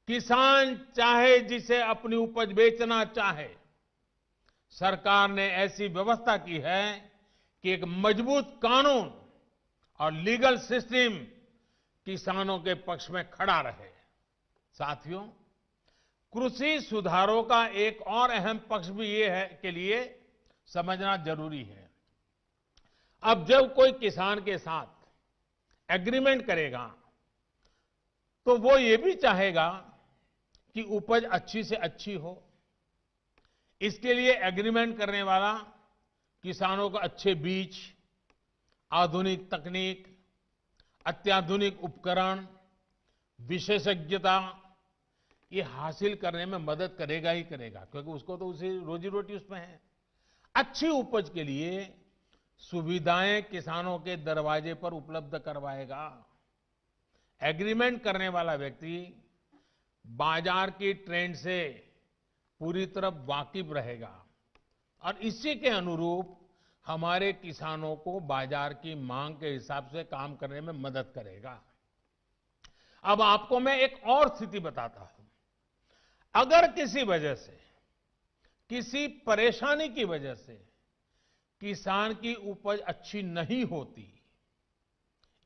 किसान चाहे जिसे अपनी उपज बेचना चाहे, सरकार ने ऐसी व्यवस्था की है कि एक मजबूत कानून और लीगल सिस्टम किसानों के पक्ष में खड़ा रहे। साथियों, कृषि सुधारों का एक और अहम पक्ष भी ये है के लिए समझना जरूरी है। अब जब कोई किसान के साथ एग्रीमेंट करेगा तो वो ये भी चाहेगा कि उपज अच्छी से अच्छी हो। इसके लिए एग्रीमेंट करने वाला किसानों को अच्छे बीज, आधुनिक तकनीक, अत्याधुनिक उपकरण, विशेषज्ञता ये हासिल करने में मदद करेगा ही करेगा, क्योंकि उसको तो उसी रोजी रोटी उसमें है। अच्छी उपज के लिए सुविधाएं किसानों के दरवाजे पर उपलब्ध करवाएगा। एग्रीमेंट करने वाला व्यक्ति बाजार की ट्रेंड से पूरी तरह वाकिफ रहेगा और इसी के अनुरूप हमारे किसानों को बाजार की मांग के हिसाब से काम करने में मदद करेगा। अब आपको मैं एक और स्थिति बताता हूं। अगर किसी वजह से, किसी परेशानी की वजह से किसान की उपज अच्छी नहीं होती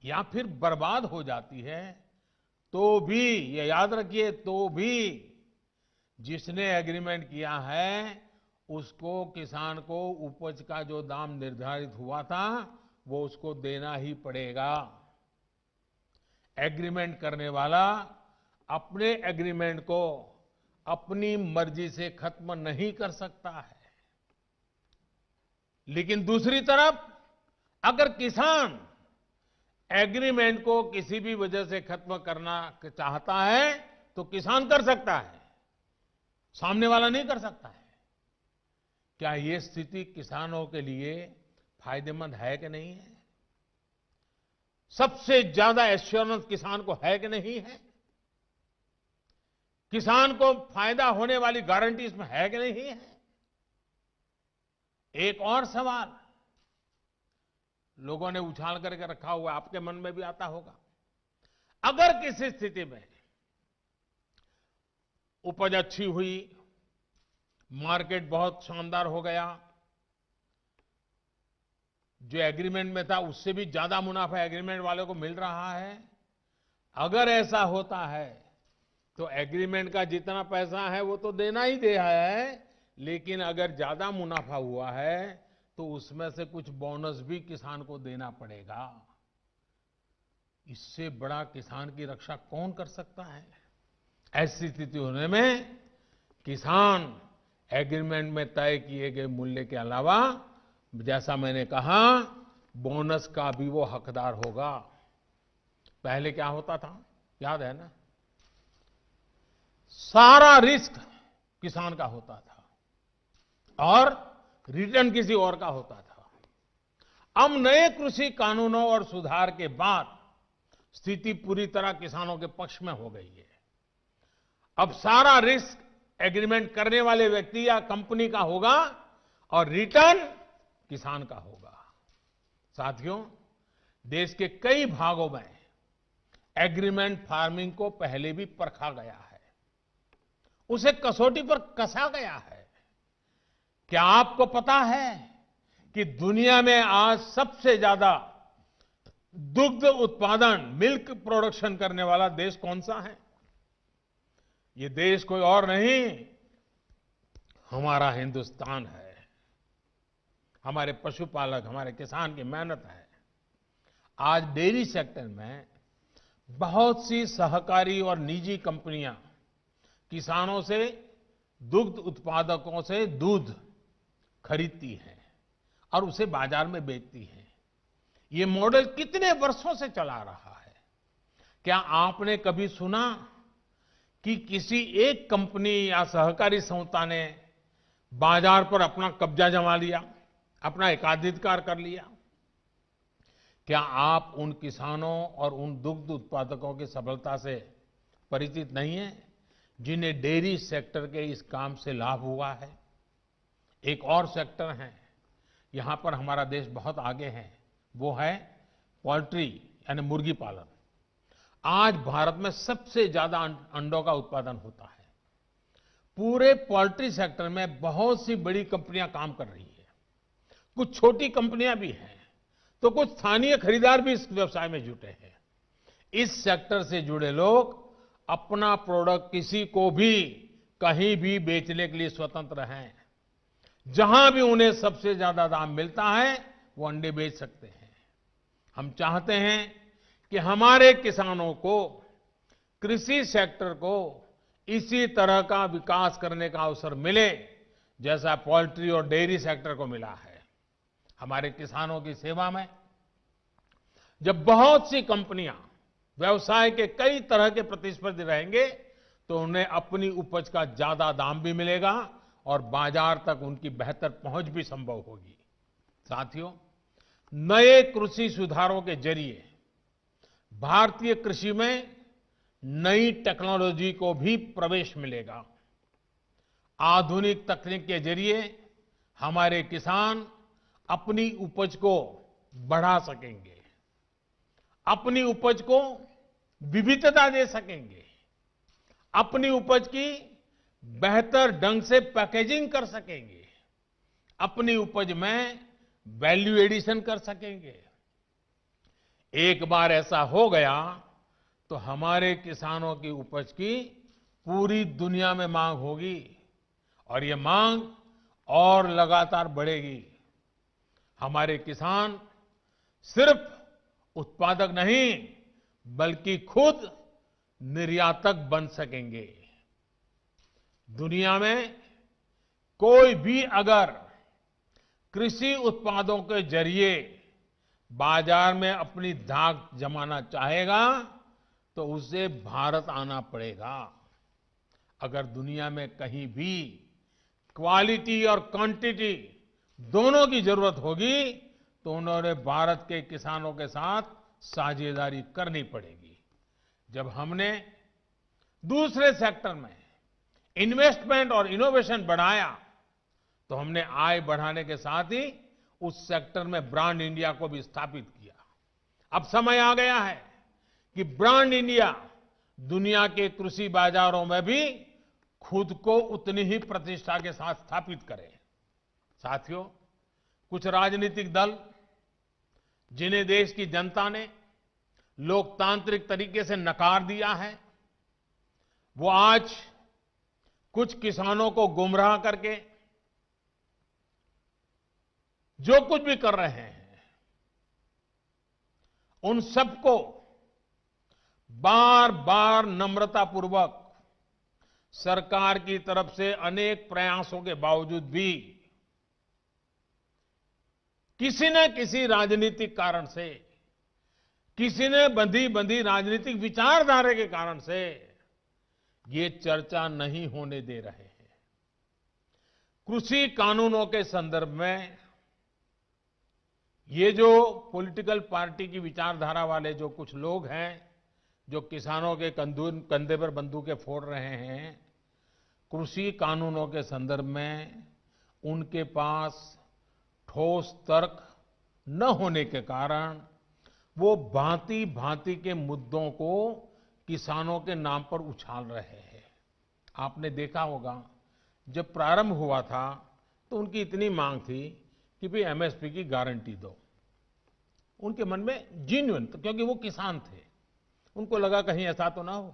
या फिर बर्बाद हो जाती है, तो भी ये याद रखिए, तो भी जिसने एग्रीमेंट किया है उसको, किसान को उपज का जो दाम निर्धारित हुआ था वो उसको देना ही पड़ेगा। एग्रीमेंट करने वाला अपने एग्रीमेंट को अपनी मर्जी से खत्म नहीं कर सकता है। लेकिन दूसरी तरफ अगर किसान एग्रीमेंट को किसी भी वजह से खत्म करना चाहता है तो किसान कर सकता है, सामने वाला नहीं कर सकता है। क्या ये स्थिति किसानों के लिए फायदेमंद है कि नहीं है? सबसे ज्यादा एश्योरेंस किसान को है कि नहीं है? किसान को फायदा होने वाली गारंटी इसमें है कि नहीं है? एक और सवाल लोगों ने उछाल करके रखा हुआ, आपके मन में भी आता होगा। अगर किसी स्थिति में उपज अच्छी हुई, मार्केट बहुत शानदार हो गया, जो एग्रीमेंट में था उससे भी ज्यादा मुनाफा एग्रीमेंट वाले को मिल रहा है, अगर ऐसा होता है तो एग्रीमेंट का जितना पैसा है वो तो देना ही दे है, लेकिन अगर ज्यादा मुनाफा हुआ है तो उसमें से कुछ बोनस भी किसान को देना पड़ेगा। इससे बड़ा किसान की रक्षा कौन कर सकता है? ऐसी स्थिति होने में किसान एग्रीमेंट में तय किए गए मूल्य के अलावा, जैसा मैंने कहा, बोनस का भी वो हकदार होगा। पहले क्या होता था, याद है ना? सारा रिस्क किसान का होता था और रिटर्न किसी और का होता था। अब नए कृषि कानूनों और सुधार के बाद स्थिति पूरी तरह किसानों के पक्ष में हो गई है। अब सारा रिस्क एग्रीमेंट करने वाले व्यक्ति या कंपनी का होगा और रिटर्न किसान का होगा। साथियों, देश के कई भागों में एग्रीमेंट फार्मिंग को पहले भी परखा गया है, उसे कसौटी पर कसा गया है। क्या आपको पता है कि दुनिया में आज सबसे ज्यादा दुग्ध उत्पादन, मिल्क प्रोडक्शन करने वाला देश कौन सा है? ये देश कोई और नहीं, हमारा हिंदुस्तान है। हमारे पशुपालक, हमारे किसान की मेहनत है। आज डेयरी सेक्टर में बहुत सी सहकारी और निजी कंपनियां किसानों से, दुग्ध उत्पादकों से दूध खरीदती हैं और उसे बाजार में बेचती हैं। ये मॉडल कितने वर्षों से चला रहा है। क्या आपने कभी सुना कि किसी एक कंपनी या सहकारी संस्था ने बाजार पर अपना कब्जा जमा लिया, अपना एकाधिकार कर लिया? क्या आप उन किसानों और उन दुग्ध उत्पादकों की सफलता से परिचित नहीं हैं जिन्हें डेयरी सेक्टर के इस काम से लाभ हुआ है? एक और सेक्टर है, यहां पर हमारा देश बहुत आगे है, वो है पोल्ट्री यानी मुर्गी पालन। आज भारत में सबसे ज्यादा अंडों का उत्पादन होता है। पूरे पोल्ट्री सेक्टर में बहुत सी बड़ी कंपनियां काम कर रही है, कुछ छोटी कंपनियां भी हैं, तो कुछ स्थानीय खरीदार भी इस व्यवसाय में जुटे हैं। इस सेक्टर से जुड़े लोग अपना प्रोडक्ट किसी को भी कहीं भी बेचने के लिए स्वतंत्र हैं। जहां भी उन्हें सबसे ज्यादा दाम मिलता है वो अंडे बेच सकते हैं। हम चाहते हैं कि हमारे किसानों को, कृषि सेक्टर को इसी तरह का विकास करने का अवसर मिले जैसा पोल्ट्री और डेयरी सेक्टर को मिला है। हमारे किसानों की सेवा में जब बहुत सी कंपनियां व्यवसाय के कई तरह के प्रतिस्पर्धी रहेंगे तो उन्हें अपनी उपज का ज्यादा दाम भी मिलेगा और बाजार तक उनकी बेहतर पहुंच भी संभव होगी। साथियों, नए कृषि सुधारों के जरिए भारतीय कृषि में नई टेक्नोलॉजी को भी प्रवेश मिलेगा। आधुनिक तकनीक के जरिए हमारे किसान अपनी उपज को बढ़ा सकेंगे, अपनी उपज को विविधता दे सकेंगे, अपनी उपज की बेहतर ढंग से पैकेजिंग कर सकेंगे, अपनी उपज में वैल्यू एडिशन कर सकेंगे। एक बार ऐसा हो गया तो हमारे किसानों की उपज की पूरी दुनिया में मांग होगी और ये मांग और लगातार बढ़ेगी। हमारे किसान सिर्फ उत्पादक नहीं बल्कि खुद निर्यातक बन सकेंगे। दुनिया में कोई भी अगर कृषि उत्पादों के जरिए बाजार में अपनी धाक जमाना चाहेगा तो उसे भारत आना पड़ेगा। अगर दुनिया में कहीं भी क्वालिटी और क्वांटिटी दोनों की जरूरत होगी तो उन्होंने भारत के किसानों के साथ साझेदारी करनी पड़ेगी। जब हमने दूसरे सेक्टर में इन्वेस्टमेंट और इनोवेशन बढ़ाया तो हमने आय बढ़ाने के साथ ही उस सेक्टर में ब्रांड इंडिया को भी स्थापित किया। अब समय आ गया है कि ब्रांड इंडिया दुनिया के कृषि बाजारों में भी खुद को उतनी ही प्रतिष्ठा के साथ स्थापित करे। साथियों, कुछ राजनीतिक दल जिन्हें देश की जनता ने लोकतांत्रिक तरीके से नकार दिया है, वो आज कुछ किसानों को गुमराह करके जो कुछ भी कर रहे हैं, उन सबको बार बार नम्रतापूर्वक सरकार की तरफ से अनेक प्रयासों के बावजूद भी किसी न किसी राजनीतिक कारण से, किसी ने बंधी राजनीतिक विचारधारा के कारण से ये चर्चा नहीं होने दे रहे हैं। कृषि कानूनों के संदर्भ में ये जो पॉलिटिकल पार्टी की विचारधारा वाले जो कुछ लोग हैं, जो किसानों के कंधे पर बंदूकें फोड़ रहे हैं, कृषि कानूनों के संदर्भ में उनके पास ठोस तर्क न होने के कारण वो भांति भांति के मुद्दों को किसानों के नाम पर उछाल रहे हैं। आपने देखा होगा जब प्रारंभ हुआ था तो उनकी इतनी मांग थी कि भाई एमएसपी की गारंटी दो। उनके मन में जेन्युइन, क्योंकि वो किसान थे, उनको लगा कहीं ऐसा तो ना हो।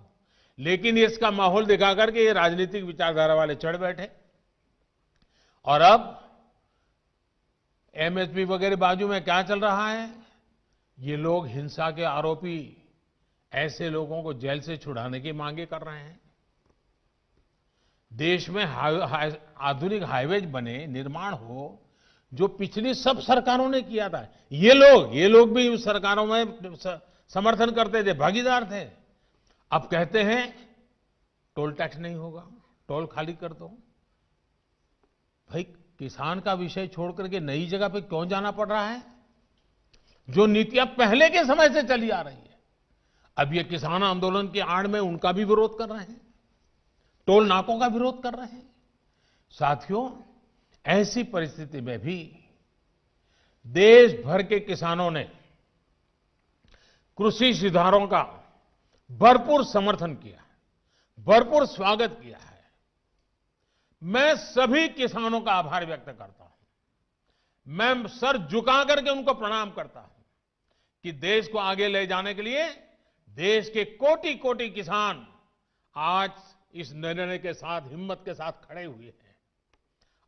लेकिन इसका माहौल दिखा करके ये राजनीतिक विचारधारा वाले चढ़ बैठे और अब एमएसपी वगैरह बाजू में क्या चल रहा है, ये लोग हिंसा के आरोपी ऐसे लोगों को जेल से छुड़ाने की मांगे कर रहे हैं। देश में आधुनिक हाईवेज बने, निर्माण हो, जो पिछली सब सरकारों ने किया था। ये लोग भी उस सरकारों में समर्थन करते थे, भागीदार थे। अब कहते हैं टोल टैक्स नहीं होगा, टोल खाली कर दो। भाई किसान का विषय छोड़ करके नई जगह पे क्यों जाना पड़ रहा है? जो नीतियां पहले के समय से चली आ रही है, अब ये किसान आंदोलन की आड़ में उनका भी विरोध कर रहे हैं, टोल नाकों का विरोध कर रहे हैं। साथियों, ऐसी परिस्थिति में भी देश भर के किसानों ने कृषि सुधारों का भरपूर समर्थन किया है, भरपूर स्वागत किया है। मैं सभी किसानों का आभार व्यक्त करता हूं। मैं सर झुका करके उनको प्रणाम करता हूं कि देश को आगे ले जाने के लिए देश के कोटि कोटि किसान आज इस निर्णय के साथ, हिम्मत के साथ खड़े हुए हैं।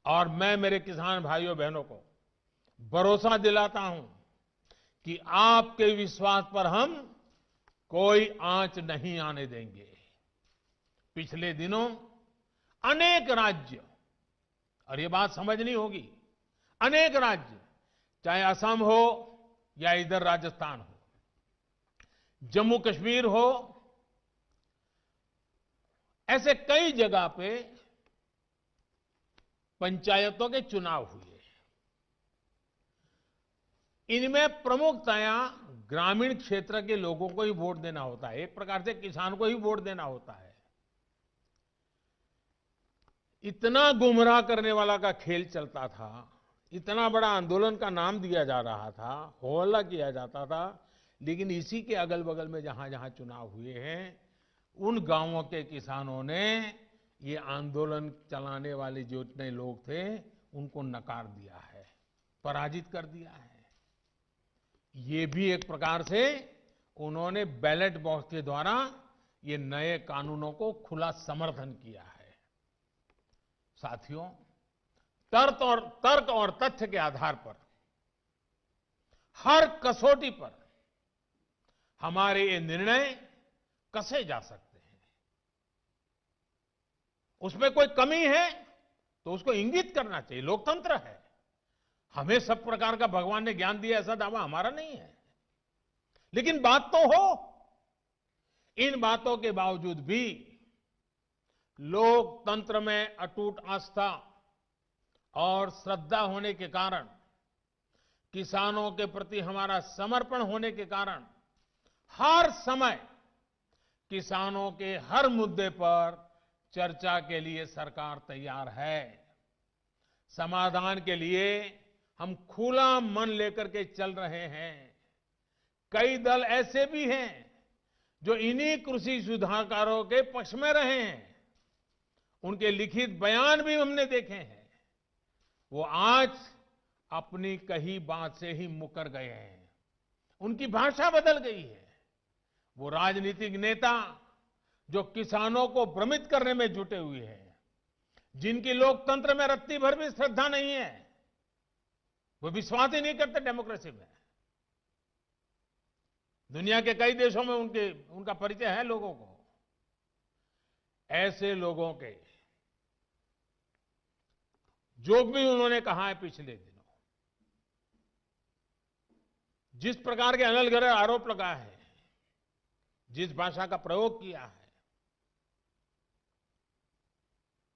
और मैं मेरे किसान भाइयों बहनों को भरोसा दिलाता हूं कि आपके विश्वास पर हम कोई आंच नहीं आने देंगे। पिछले दिनों अनेक राज्य, और ये बात समझनी होगी, अनेक राज्य, चाहे असम हो या इधर राजस्थान हो, जम्मू कश्मीर हो, ऐसे कई जगह पे पंचायतों के चुनाव हुए। इनमें प्रमुखतया ग्रामीण क्षेत्र के लोगों को ही वोट देना होता है, एक प्रकार से किसान को ही वोट देना होता है। इतना गुमराह करने वाला का खेल चलता था, इतना बड़ा आंदोलन का नाम दिया जा रहा था, हो हल्ला किया जाता था, लेकिन इसी के अगल बगल में जहां जहां चुनाव हुए हैं, उन गांवों के किसानों ने ये आंदोलन चलाने वाले जो इतने लोग थे उनको नकार दिया है, पराजित कर दिया है। ये भी एक प्रकार से उन्होंने बैलेट बॉक्स के द्वारा ये नए कानूनों को खुला समर्थन किया है। साथियों, तर्क और तथ्य के आधार पर, हर कसौटी पर हमारे ये निर्णय कसे जा सकते हैं। उसमें कोई कमी है तो उसको इंगित करना चाहिए, लोकतंत्र है। हमें सब प्रकार का भगवान ने ज्ञान दिया ऐसा दावा हमारा नहीं है, लेकिन बात तो हो। इन बातों के बावजूद भी लोकतंत्र में अटूट आस्था और श्रद्धा होने के कारण, किसानों के प्रति हमारा समर्पण होने के कारण हर समय किसानों के हर मुद्दे पर चर्चा के लिए सरकार तैयार है। समाधान के लिए हम खुला मन लेकर के चल रहे हैं। कई दल ऐसे भी हैं जो इन्हीं कृषि सुधारकारों के पक्ष में रहे हैं। उनके लिखित बयान भी हमने देखे हैं। वो आज अपनी कही बात से ही मुकर गए हैं, उनकी भाषा बदल गई है। वो राजनीतिक नेता जो किसानों को भ्रमित करने में जुटे हुए हैं, जिनकी लोकतंत्र में रत्ती भर भी श्रद्धा नहीं है, वो विश्वास ही नहीं करते डेमोक्रेसी में। दुनिया के कई देशों में उनका परिचय है लोगों को। ऐसे लोगों के जो भी उन्होंने कहा है पिछले दिनों, जिस प्रकार के अनलगढ़ आरोप लगाए हैं, जिस भाषा का प्रयोग किया है,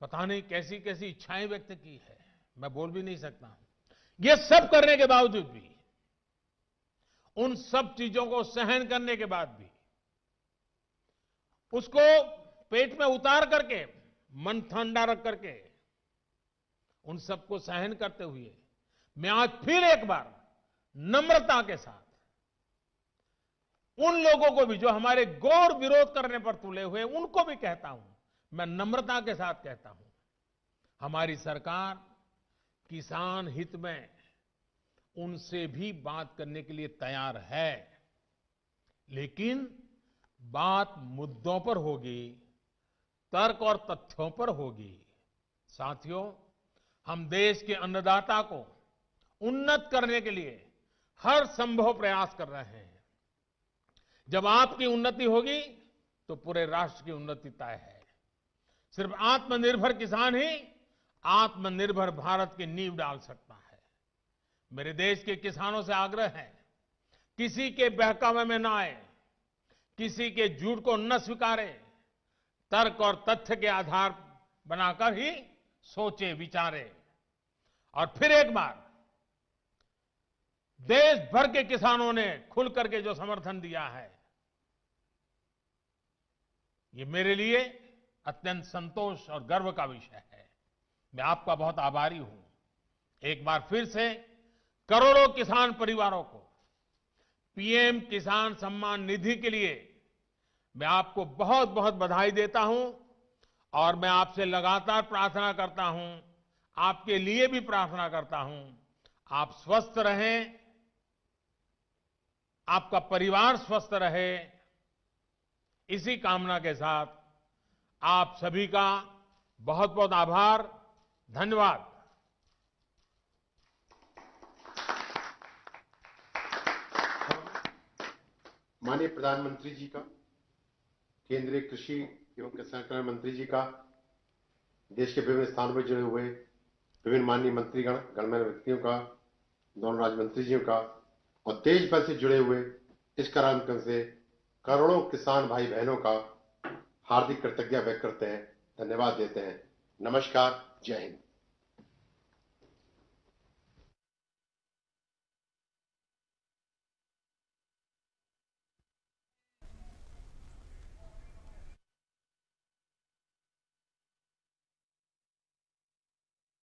पता नहीं कैसी कैसी इच्छाएं व्यक्त की है, मैं बोल भी नहीं सकता हूं। ये सब करने के बावजूद भी, उन सब चीजों को सहन करने के बाद भी, उसको पेट में उतार करके, मन ठंडा रख करके, उन सबको सहन करते हुए मैं आज फिर एक बार नम्रता के साथ उन लोगों को भी जो हमारे घोर विरोध करने पर तुले हुए, उनको भी कहता हूं, मैं नम्रता के साथ कहता हूं, हमारी सरकार किसान हित में उनसे भी बात करने के लिए तैयार है, लेकिन बात मुद्दों पर होगी, तर्क और तथ्यों पर होगी। साथियों, हम देश के अन्नदाता को उन्नत करने के लिए हर संभव प्रयास कर रहे हैं। जब आपकी उन्नति होगी तो पूरे राष्ट्र की उन्नति तय है। सिर्फ आत्मनिर्भर किसान ही आत्मनिर्भर भारत की नींव डाल सकता है। मेरे देश के किसानों से आग्रह है, किसी के बहकावे में ना आए, किसी के झूठ को न स्वीकारे, तर्क और तथ्य के आधार बनाकर ही सोचे विचारे। और फिर एक बार देश भर के किसानों ने खुल करके जो समर्थन दिया है, ये मेरे लिए अत्यंत संतोष और गर्व का विषय है। मैं आपका बहुत आभारी हूं। एक बार फिर से करोड़ों किसान परिवारों को पीएम किसान सम्मान निधि के लिए मैं आपको बहुत बहुत बधाई देता हूं और मैं आपसे लगातार प्रार्थना करता हूं, आपके लिए भी प्रार्थना करता हूं, आप स्वस्थ रहें, आपका परिवार स्वस्थ रहे, इसी कामना के साथ आप सभी का बहुत बहुत आभार, धन्यवाद। माननीय प्रधानमंत्री जी का, केंद्रीय कृषि एवं किसान कल्याण मंत्री जी का, देश के विभिन्न स्थानों में जुड़े हुए विभिन्न माननीय मंत्रीगण, गणमान्य व्यक्तियों का, दोनों राज्य मंत्री जियों का और देश भर से जुड़े हुए इस कार्यक्रम से करोड़ों किसान भाई बहनों का हार्दिक कृतज्ञता व्यक्त करते हैं, धन्यवाद देते हैं। नमस्कार, जय हिंद।